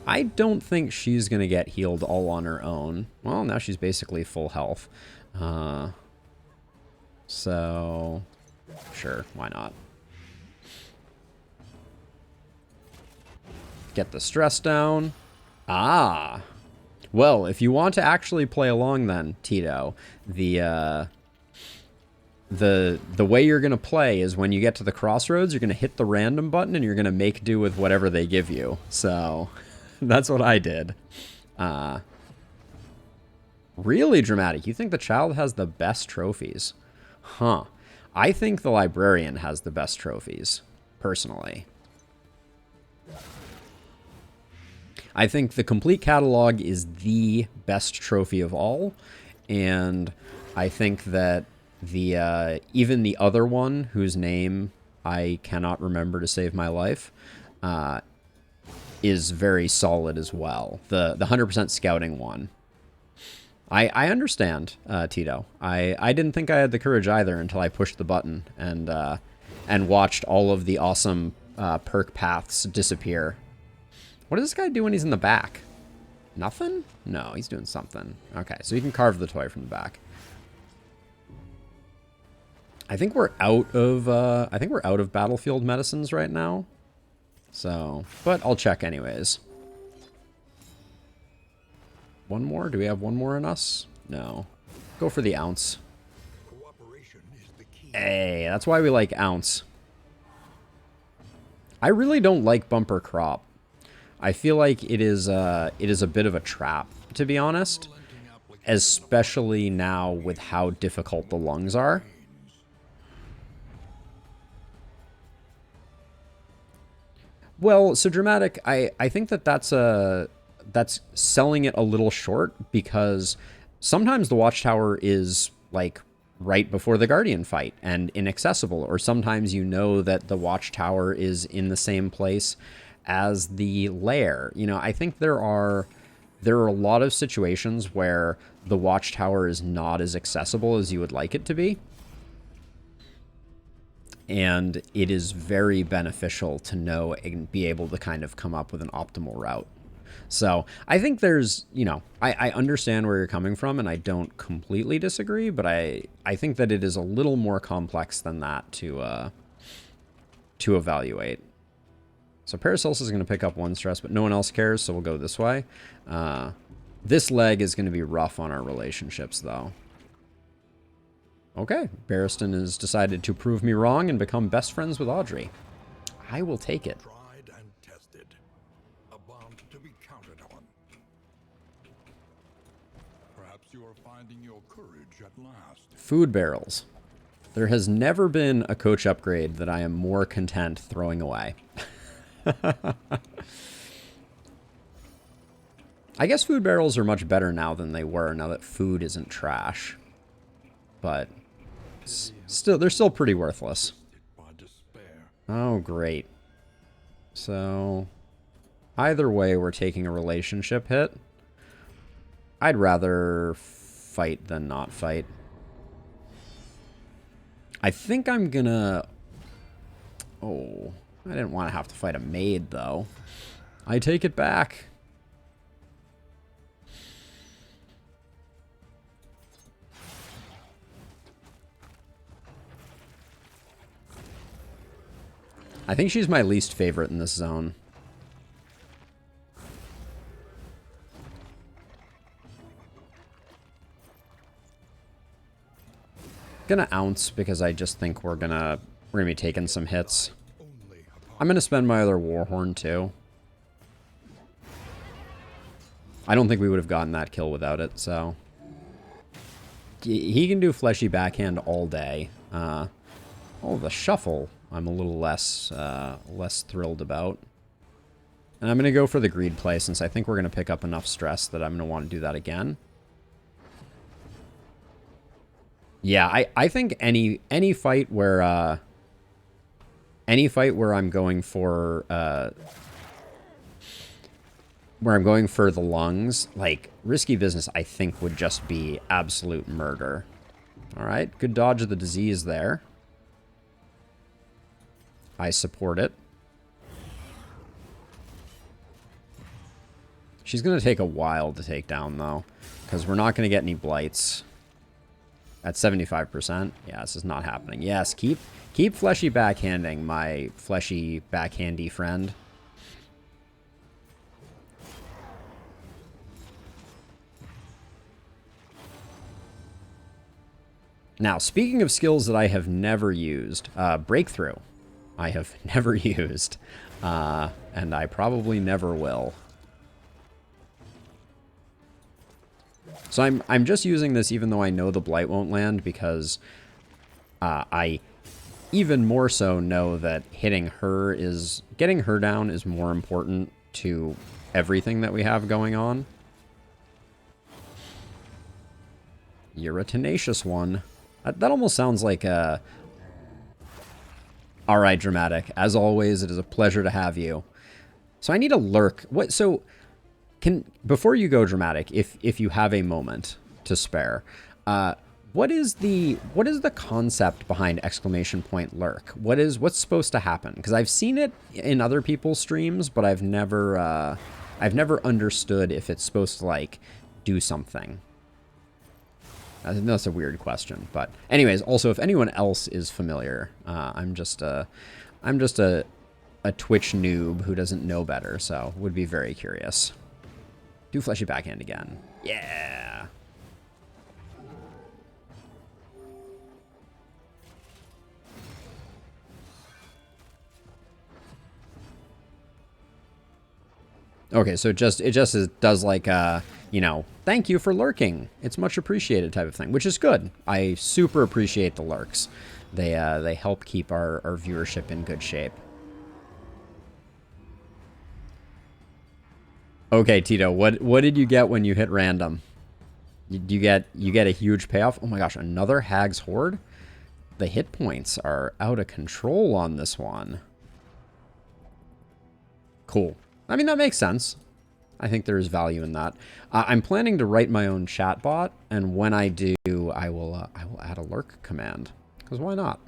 I don't think she's gonna get healed all on her own. Well, now she's basically full health. So sure, why not? Get the stress down. Ah, well, if you want to actually play along then, Tito, the way you're going to play is when you get to the crossroads, you're going to hit the random button and you're going to make do with whatever they give you. So that's what I did. Really dramatic. You think the child has the best trophies? Huh. I think the librarian has the best trophies, personally. I think the complete catalog is the best trophy of all, and I think that the even the other one, whose name I cannot remember to save my life, is very solid as well. The 100% scouting one. I understand, Tito. I didn't think I had the courage either until I pushed the button and watched all of the awesome perk paths disappear. What does this guy do when he's in the back? Nothing? No, he's doing something. Okay, so you can carve the toy from the back. I think we're out of battlefield medicines right now. So, but I'll check anyways. One more? Do we have one more in us? No. Go for the ounce. Cooperation is the key. Hey, that's why we like ounce. I really don't like bumper crop. I feel like it is a bit of a trap, to be honest. Especially now with how difficult the lungs are. Well, so dramatic, I think that's selling it a little short, because sometimes the watchtower is like right before the Guardian fight and inaccessible, or sometimes you know that the watchtower is in the same place as the lair. You know, I think there are a lot of situations where the watchtower is not as accessible as you would like it to be. And it is very beneficial to know and be able to kind of come up with an optimal route. So I think there's, you know, I understand where you're coming from, and I don't completely disagree, but I think that it is a little more complex than that to evaluate. So Paracelsus is going to pick up 1 stress, but no one else cares, so we'll go this way. This leg is going to be rough on our relationships, though. Okay, Barristan has decided to prove me wrong and become best friends with Audrey. I will take it. Tried and tested. A bond to be counted on. Perhaps you are finding your courage at last. Food barrels. There has never been a coach upgrade that I am more content throwing away. I guess food barrels are much better now than they were, now that food isn't trash. But still, they're still pretty worthless. Oh, great. So, either way, we're taking a relationship hit. I'd rather fight than not fight. I think I'm gonna... Oh, I didn't want to have to fight a maid, though. I take it back. I think she's my least favorite in this zone. Gonna ounce because I just think we're gonna be taking some hits. I'm gonna spend my other Warhorn too. I don't think we would have gotten that kill without it, so he can do fleshy backhand all day. Oh, the shuffle I'm a little less thrilled about. And I'm going to go for the greed play, since I think we're going to pick up enough stress that I'm going to want to do that again. Yeah, I think any fight where I'm going for the lungs, like risky business, I think would just be absolute murder. All right, good dodge of the disease there. I support it. She's going to take a while to take down, though, because we're not going to get any blights. At 75%. Yeah, this is not happening. Yes, keep fleshy backhanding, my fleshy backhandy friend. Now, speaking of skills that I have never used, Breakthrough. I have never used, and I probably never will. So I'm just using this even though I know the Blight won't land, because I even more so know that getting her down is more important to everything that we have going on. You're a tenacious one. That almost sounds like a... Alright, Dramatic. As always, it is a pleasure to have you. So I need a lurk. What? So, before you go, Dramatic, if you have a moment to spare, what is the concept behind exclamation point lurk? What's supposed to happen? Because I've seen it in other people's streams, but I've never understood if it's supposed to like do something. I think that's a weird question, but anyways, also if anyone else is familiar, I'm just a Twitch noob who doesn't know better, so would be very curious. Do fleshy backhand again. Yeah. Okay, so it just does like you know, thank you for lurking. It's much appreciated type of thing, which is good. I super appreciate the lurks. They help keep our viewership in good shape. Okay, Tito, what did you get when you hit random? You get a huge payoff? Oh my gosh, another Hag's Horde? The hit points are out of control on this one. Cool. I mean, that makes sense. I think there is value in that. I'm planning to write my own chatbot, and when I do, I will add a lurk command. Because why not?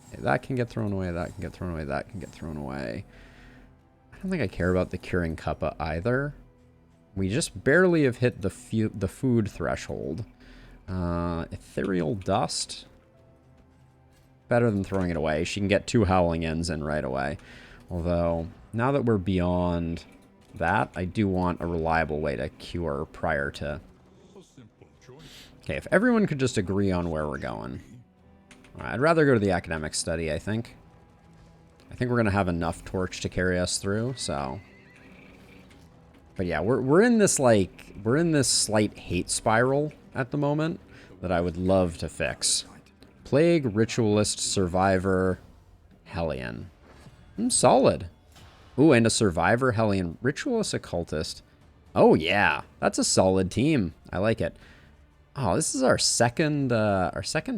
Okay, that can get thrown away, that can get thrown away, that can get thrown away. I don't think I care about the Curing Cuppa either. We just barely have hit the food threshold. Ethereal Dust. Better than throwing it away. She can get 2 Howling Ends in right away. Although, now that we're beyond that, I do want a reliable way to cure prior to... Okay, if everyone could just agree on where we're going. I'd rather go to the academic study, I think. I think we're going to have enough torch to carry us through, so... But yeah, we're in this, like... We're in this slight hate spiral at the moment that I would love to fix. Plague, Ritualist, Survivor, Hellion. Solid. Ooh, and a Survivor, Hellion, Ritualist, Occultist. Oh, yeah. That's a solid team. I like it. Oh, this is our second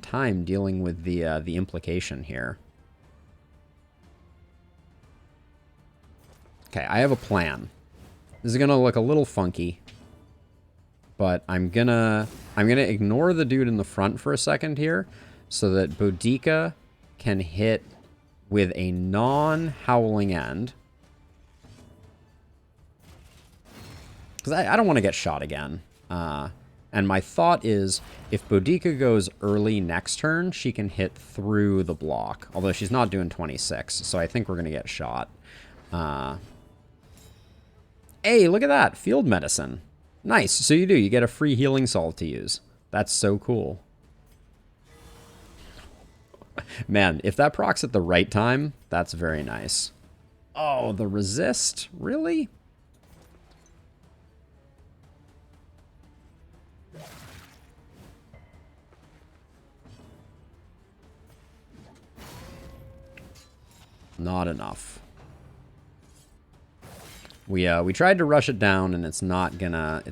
time dealing with the implication here. Okay, I have a plan. This is gonna look a little funky, but I'm gonna ignore the dude in the front for a second here, so that Boudica can hit with a non-howling end. Because I don't want to get shot again. And my thought is, if Boudica goes early next turn, she can hit through the block. Although she's not doing 26, so I think we're going to get shot. Hey, look at that! Field Medicine. Nice. So you do. You get a free healing salt to use. That's so cool. Man, if that procs at the right time, that's very nice. Oh, the resist? Really? Not enough. We tried to rush it down, and it's not gonna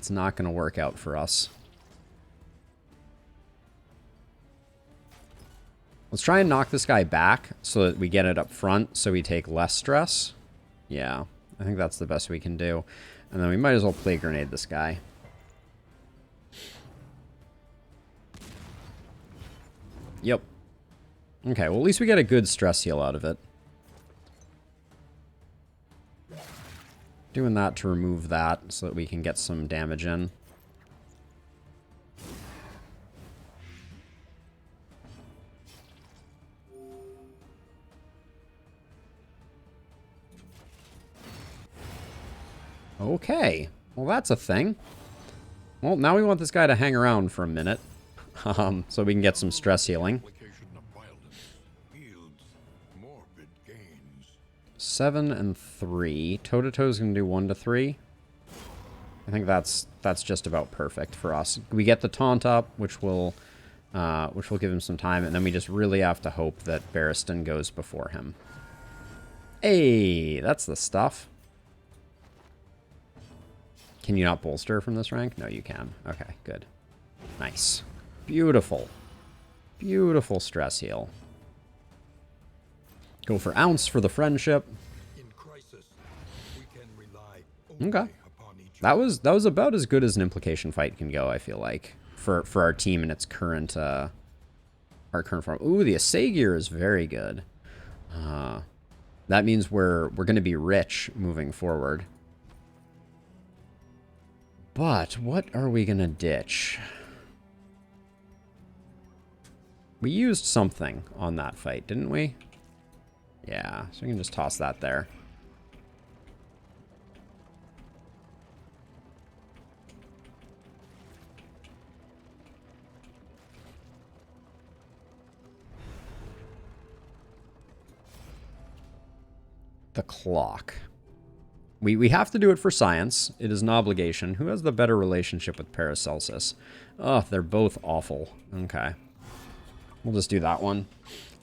work out for us. Let's try and knock this guy back so that we get it up front so we take less stress. Yeah, I think that's the best we can do. And then we might as well Plague Grenade this guy. Yep. Okay, well at least we get a good stress heal out of it. Doing that to remove that so that we can get some damage in. Okay, well that's a thing. Well, now we want this guy to hang around for a minute, so we can get some stress healing. 7 and 3. Toe-to-toe's gonna do 1 to 3. I think that's just about perfect for us. We get the taunt up, which will give him some time, and then we just really have to hope that Barristan goes before him. Hey, that's the stuff. Can you not bolster from this rank? No, you can. Okay, good. Nice. Beautiful. Beautiful stress heal. Go for ounce for the friendship. In crisis, we can rely Okay. only upon each other. That was about as good as an implication fight can go, I feel like. For our team in its current form. Ooh, the assay gear is very good. That means we're gonna be rich moving forward. But what are we gonna ditch? We used something on that fight, didn't we? Yeah, so we can just toss that there. The clock. We have to do it for science. It is an obligation. Who has the better relationship with Paracelsus? Oh, they're both awful. Okay. We'll just do that one.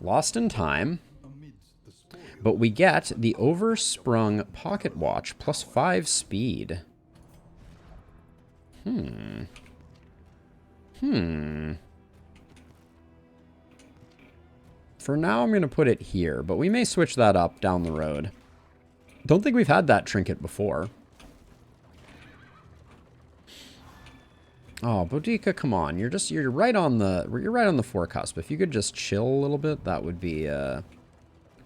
Lost in time. Amidst the spoil, But we get the oversprung pocket watch plus 5 speed. For now, I'm going to put it here, but we may switch that up down the road. Don't think we've had that trinket before. Oh, Boudica, come on. You're right on the forecusp. If you could just chill a little bit, that would be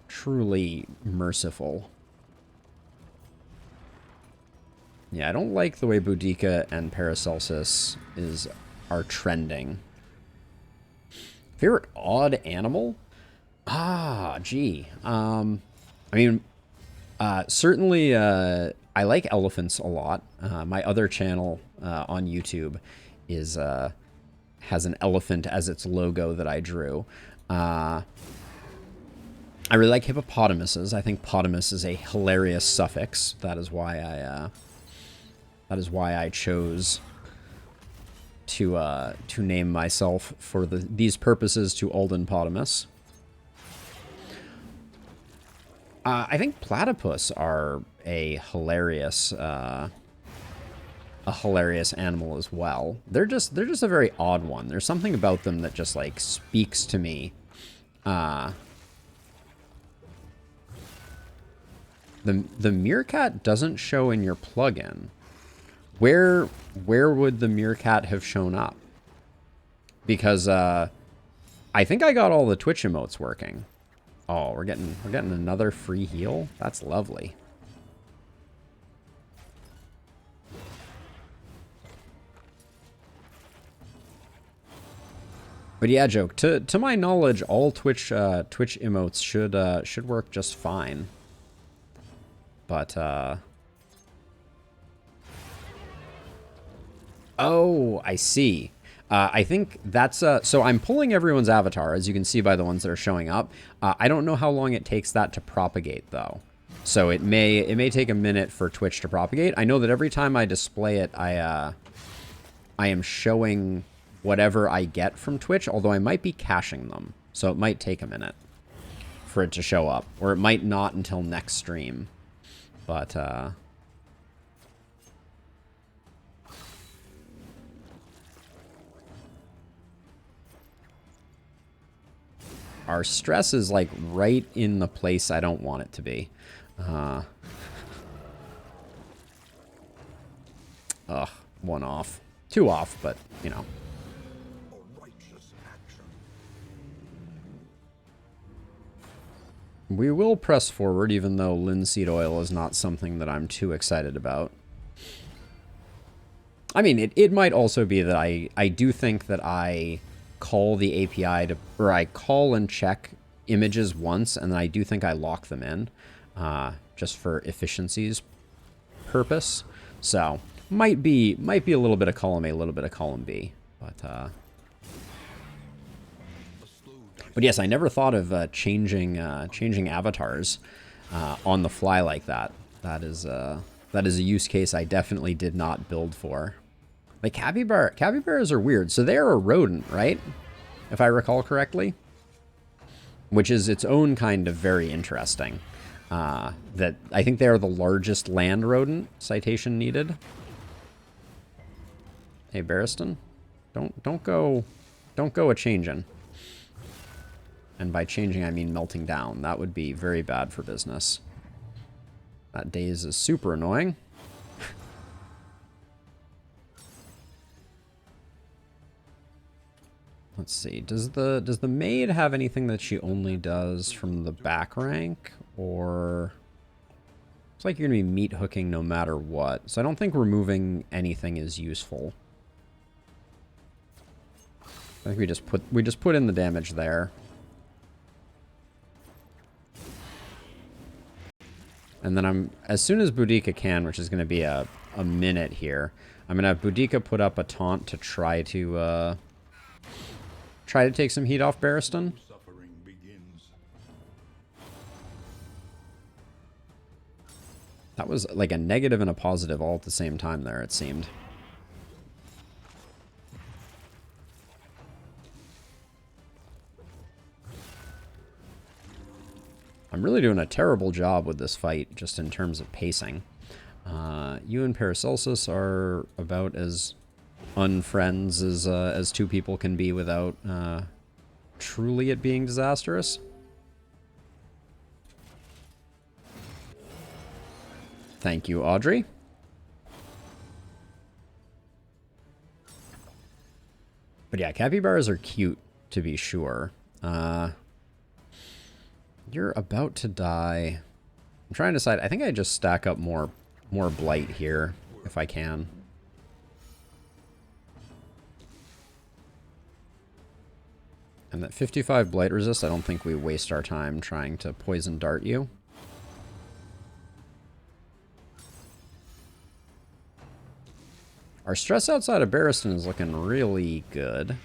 truly merciful. Yeah, I don't like the way Boudica and Paracelsus are trending. Favorite odd animal? Ah, gee. I mean, certainly, I like elephants a lot. My other channel on YouTube has an elephant as its logo that I drew. I really like hippopotamuses. I think potamus is a hilarious suffix. That is why I chose to name myself for these purposes to Alden Potamus. I think platypus are a hilarious animal as well. They're just a very odd one. There's something about them that just like speaks to me. The meerkat doesn't show in your plugin. Where would the meerkat have shown up? Because I think I got all the Twitch emotes working. Oh, we're getting another free heal? That's lovely. But yeah, joke. To my knowledge, all Twitch emotes should work just fine. But oh, I see. I think that's so I'm pulling everyone's avatar, as you can see by the ones that are showing up. I don't know how long it takes that to propagate though. So it may take a minute for Twitch to propagate. I know that every time I display it, I am showing whatever I get from Twitch, although I might be caching them. So it might take a minute for it to show up, or it might not until next stream. But our stress is like right in the place I don't want it to be. Ugh, one off. Two off, but, you know. a righteous action. We will press forward, even though linseed oil is not something that I'm too excited about. I mean, it might also be that I do think that I call the API or I call and check images once, and then I do think I lock them in, just for efficiency's purpose. So might be a little bit of column A, a little bit of column B, but yes, I never thought of changing avatars on the fly like that. That is a use case I definitely did not build for. The capybaras are weird. So they're a rodent, right? If I recall correctly. Which is its own kind of very interesting. That I think they are the largest land rodent, citation needed. Hey, Barristan. Don't go a changing. And by changing, I mean melting down. That would be very bad for business. That daze is super annoying. Let's see. Does the maid have anything that she only does from the back rank? Or... It's like you're going to be meat hooking no matter what. So I don't think removing anything is useful. I think we just put in the damage there. And then as soon as Boudica can, which is going to be a minute here, I'm going to have Boudica put up a taunt to try to take some heat off Barristan. That was like a negative and a positive all at the same time there, it seemed. I'm really doing a terrible job with this fight, just in terms of pacing. You and Paracelsus are about as unfriends as two people can be without truly it being disastrous. Thank you, Audrey. But yeah, capybaras are cute, to be sure. You're about to die. I'm trying to decide. I think I just stack up more blight here, if I can. And that 55 blight resist, I don't think we waste our time trying to poison dart you. Our stress outside of Barristan is looking really good.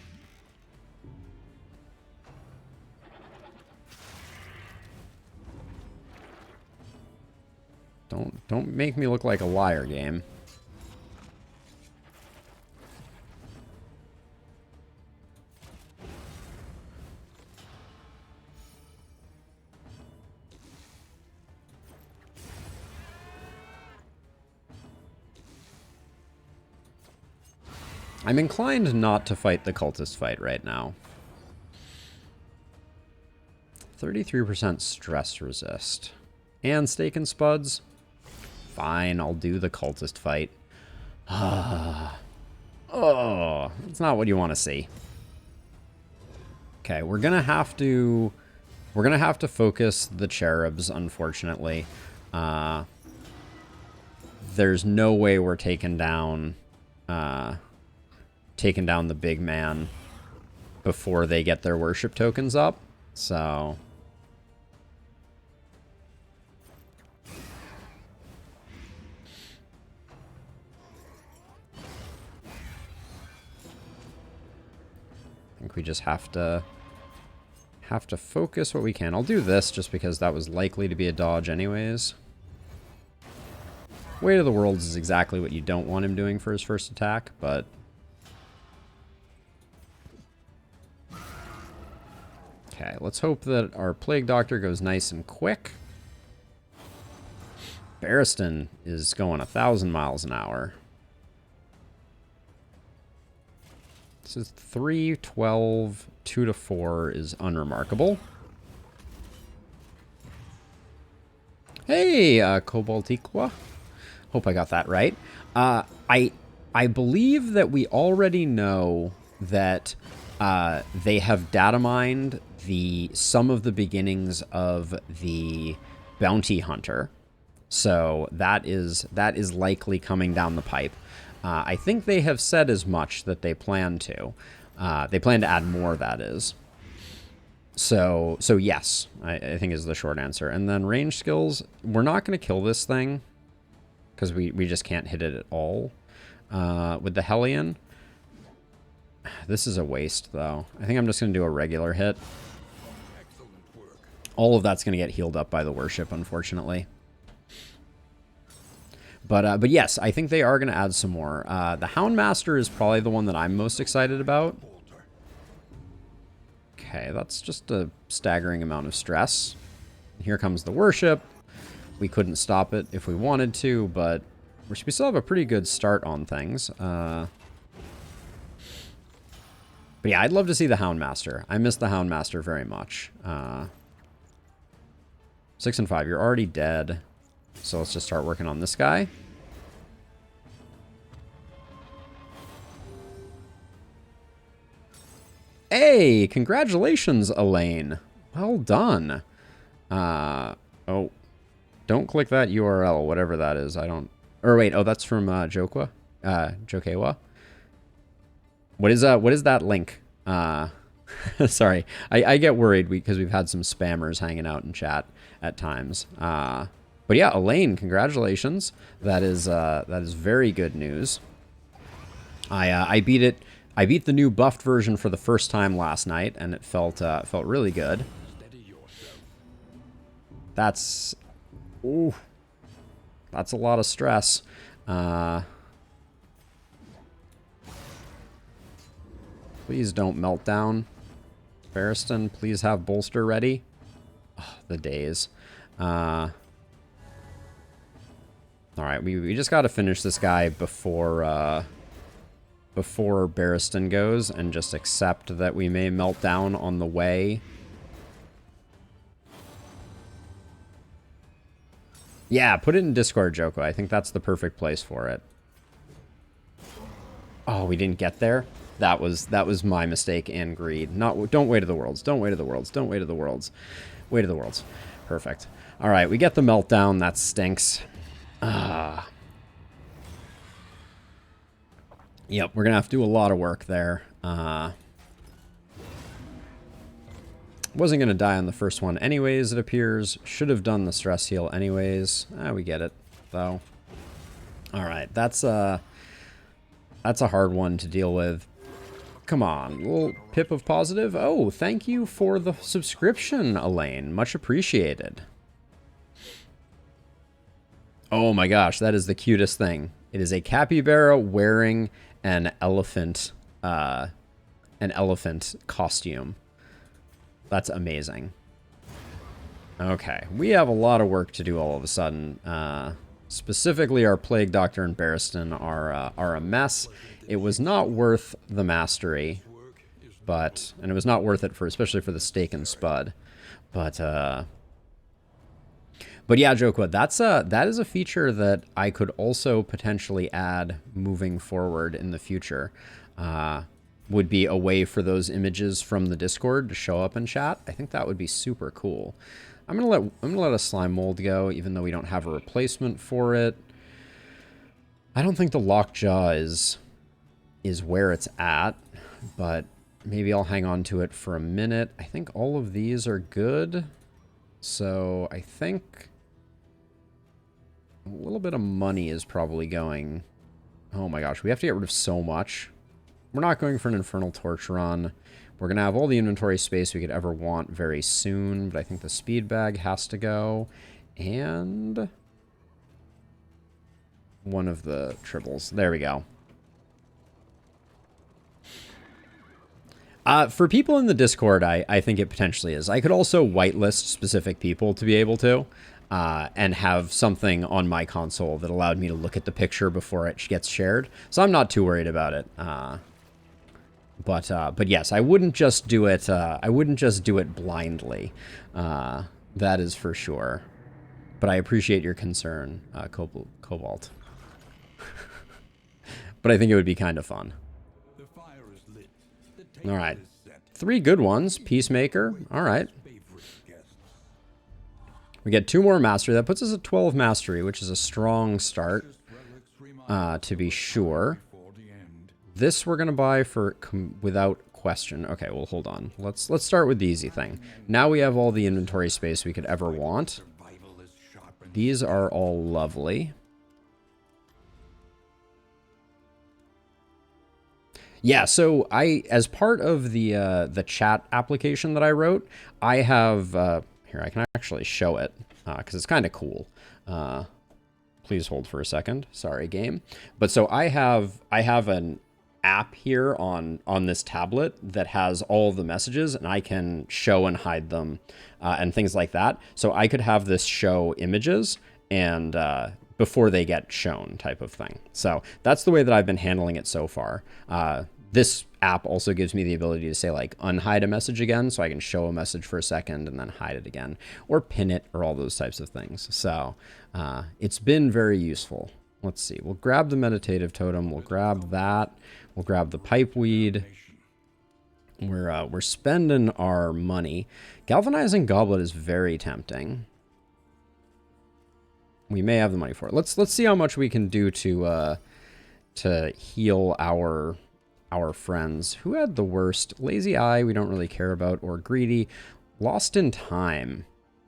Don't make me look like a liar, game. I'm inclined not to fight the cultist fight right now. 33% stress resist. And steak and spuds. Fine, I'll do the cultist fight. Oh, it's not what you want to see. Okay, we're gonna have to focus the cherubs, unfortunately. There's no way we're taking down the big man before they get their worship tokens up. So I think we just have to focus what we can. I'll do this just because that was likely to be a dodge anyways. Weight of the Worlds is exactly what you don't want him doing for his first attack, but okay, let's hope that our Plague Doctor goes nice and quick. Barristan is going 1,000 miles an hour. This is 3, 12, 2 to 4 is unremarkable. Hey, Cobaltiqua. Hope I got that right. I believe that we already know that they have data mined some of the beginnings of the bounty hunter. So that is likely coming down the pipe. I think they have said as much that they plan to. They plan to add more, that is. So yes, I think is the short answer. And then range skills, we're not going to kill this thing because we just can't hit it at all. With the Hellion, this is a waste, though. I think I'm just going to do a regular hit. All of that's going to get healed up by the worship, unfortunately. But yes, I think they are going to add some more. The Houndmaster is probably the one that I'm most excited about. Okay, that's just a staggering amount of stress. Here comes the worship. We couldn't stop it if we wanted to, but we still have a pretty good start on things. But yeah, I'd love to see the Houndmaster. I miss the Houndmaster very much. 6 and 5. You're already dead. So let's just start working on this guy. Hey, congratulations, Elaine. Well done. Oh, don't click that URL, whatever that is. I don't... Or wait, oh, that's from Jokewa? Jokewa? What is that link? Sorry, I get worried because we've had some spammers hanging out in chat at times. But yeah, Elaine, congratulations. That is very good news. I beat it. I beat the new buffed version for the first time last night, and it felt really good. That's... Ooh. That's a lot of stress. Please don't melt down. Barristan, please have bolster ready. Oh, the days. Alright, we just gotta finish this guy before Barristan goes, and just accept that we may melt down on the way. Yeah, put it in Discord, Joko. I think that's the perfect place for it. Oh, we didn't get there? That was my mistake and greed. Don't wait to the worlds. Don't wait to the worlds. Don't wait to the worlds. Wait to the worlds. Perfect. All right, we get the meltdown. That stinks. Yep, we're gonna have to do a lot of work there. Wasn't gonna die on the first one anyways, it appears. Should have done the stress heal anyways. We get it though. All right, that's a hard one to deal with. Come on, little pip of positive. Oh, thank you for the subscription, Elaine. Much appreciated. Oh my gosh, that is the cutest thing. It is a capybara wearing an elephant costume. That's amazing. Okay, we have a lot of work to do all of a sudden. Specifically, our Plague Doctor and Barristan are a mess. It was not worth the mastery, and it was not worth it especially for the steak and spud. But yeah, Jokwa, that is a feature that I could also potentially add moving forward in the future. Would be a way for those images from the Discord to show up in chat. I think that would be super cool. I'm gonna let a slime mold go, even though we don't have a replacement for it. I don't think the lockjaw is where it's at, but maybe I'll hang on to it for a minute. I think all of these are good, so I think a little bit of money is probably going. Oh my gosh, we have to get rid of so much. We're not going for an Infernal Torch run. We're going to have all the inventory space we could ever want very soon, but I think the speed bag has to go. And one of the tribbles. There we go. For people in the Discord, I think it potentially is. I could also whitelist specific people to be able to, and have something on my console that allowed me to look at the picture before it gets shared. So I'm not too worried about it. But yes, I wouldn't just do it. I wouldn't just do it blindly. That is for sure. But I appreciate your concern, Cobalt. But I think it would be kind of fun. All right, 3 good ones. Peacemaker. All right. We get 2 more mastery. That puts us at 12 mastery, which is a strong start, to be sure. This we're gonna buy for without question. Okay, well, hold on. Let's start with the easy thing. Now we have all the inventory space we could ever want. These are all lovely. Yeah, so as part of the chat application that I wrote, I have here, I can actually show it because it's kind of cool. Please hold for a second. Sorry, game. But so I have an app here on this tablet that has all the messages, and I can show and hide them and things like that. So I could have this show images and before they get shown type of thing. So that's the way that I've been handling it so far. This app also gives me the ability to say like unhide a message again, so I can show a message for a second and then hide it again, or pin it, or all those types of things. So it's been very useful. Let's see. We'll grab the meditative totem. We'll grab that. We'll grab the pipeweed. We're spending our money. Galvanizing goblet is very tempting. We may have the money for it. Let's see how much we can do to heal our friends. Who had the worst? Lazy Eye, we don't really care about, or Greedy. Lost in Time.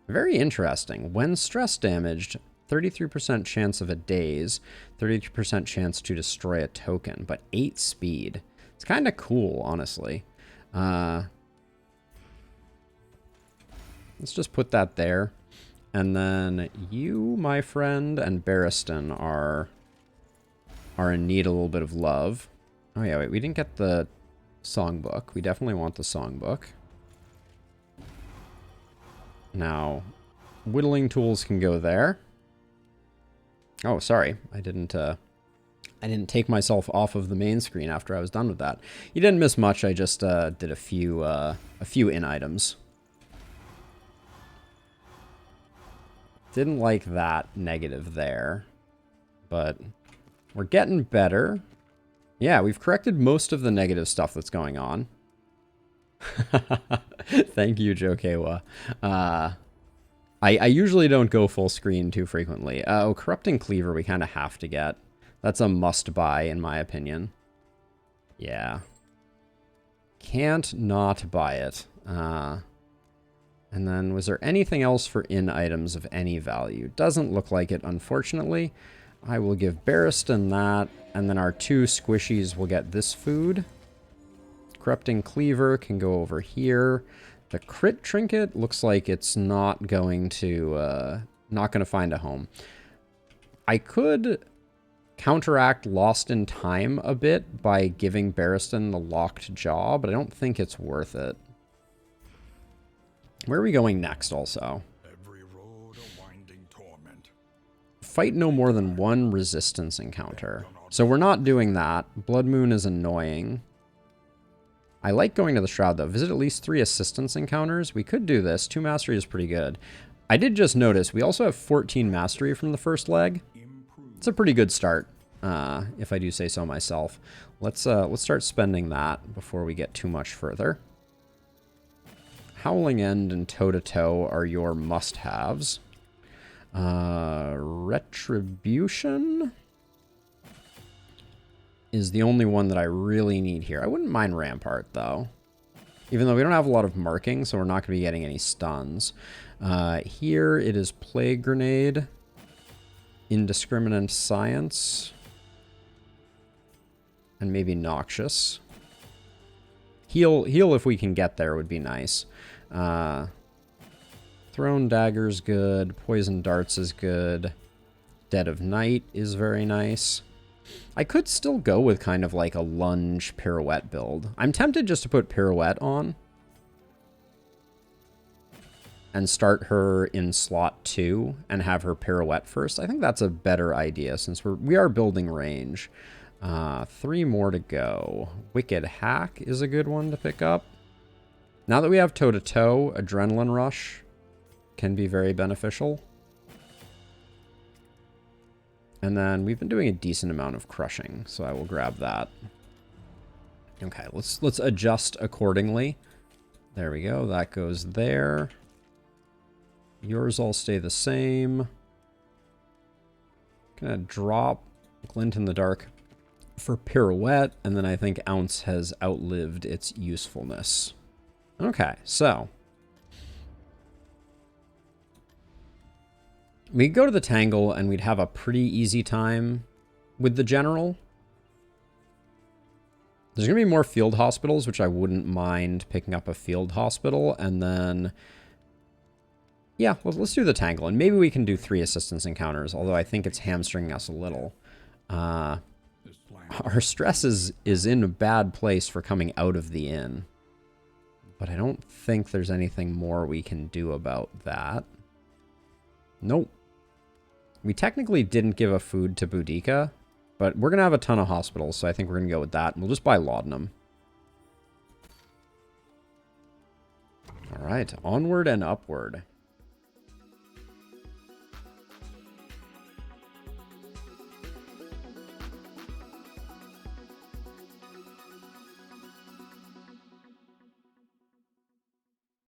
Very interesting. When stress damaged, 33% chance of a daze, 33% chance to destroy a token, but 8 speed. It's kind of cool, honestly. Let's just put that there. And then you, my friend, and Barristan are in need of a little bit of love. Oh yeah, wait, we didn't get the songbook. We definitely want the songbook. Now, whittling tools can go there. Oh, sorry. I didn't take myself off of the main screen after I was done with that. You didn't miss much. I just did a few in items. Didn't like that negative there, but we're getting better. Yeah, we've corrected most of the negative stuff that's going on. Thank you, Jokewa. I usually don't go full screen too frequently. Oh, Corrupting Cleaver we kind of have to get. That's a must-buy, in my opinion. Yeah. Can't not buy it. And then, was there anything else for in items of any value? Doesn't look like it, unfortunately. I will give Barristan that, and then our 2 squishies will get this food. Corrupting Cleaver can go over here. The crit trinket looks like it's not going to find a home. I could counteract Lost in Time a bit by giving Barristan the locked jaw, but I don't think it's worth it. Where are we going next, also? Every road a winding torment. Fight no more than 1 resistance encounter. So we're not doing that. Blood Moon is annoying. I like going to the Shroud, though. Visit at least 3 assistance encounters. We could do this. 2 mastery is pretty good. I did just notice we also have 14 mastery from the first leg. It's a pretty good start, if I do say so myself. Let's start spending that before we get too much further. Howling End and Toe-to-Toe are your must-haves. Retribution is the only one that I really need here. I wouldn't mind Rampart, though. Even though we don't have a lot of marking, so we're not going to be getting any stuns. Here it is Plague Grenade, Indiscriminate Science, and maybe Noxious. Heal if we can get there would be nice. Thrown Dagger's good. Poison Darts is good. Dead of Night is very nice. I could still go with kind of like a lunge pirouette build. I'm tempted just to put pirouette on and start her in slot 2 and have her pirouette first. I think that's a better idea since we are building range. 3 more to go. Wicked Hack is a good one to pick up. Now that we have Toe-to-Toe, Adrenaline Rush can be very beneficial. And then we've been doing a decent amount of crushing, so I will grab that. Okay, let's adjust accordingly. There we go. That goes there. Yours all stay the same. Gonna drop Glint in the Dark for Pirouette, and then I think Ounce has outlived its usefulness. Okay, so we could go to the Tangle and we'd have a pretty easy time with the General. There's going to be more field hospitals, which I wouldn't mind picking up a field hospital, and then yeah, let's do the Tangle, and maybe we can do 3 assistance encounters, although I think it's hamstringing us a little. Our stress is in a bad place for coming out of the inn. But I don't think there's anything more we can do about that. Nope. We technically didn't give a food to Boudica, but we're going to have a ton of hospitals, so I think we're going to go with that. We'll just buy Laudanum. All right, onward and upward.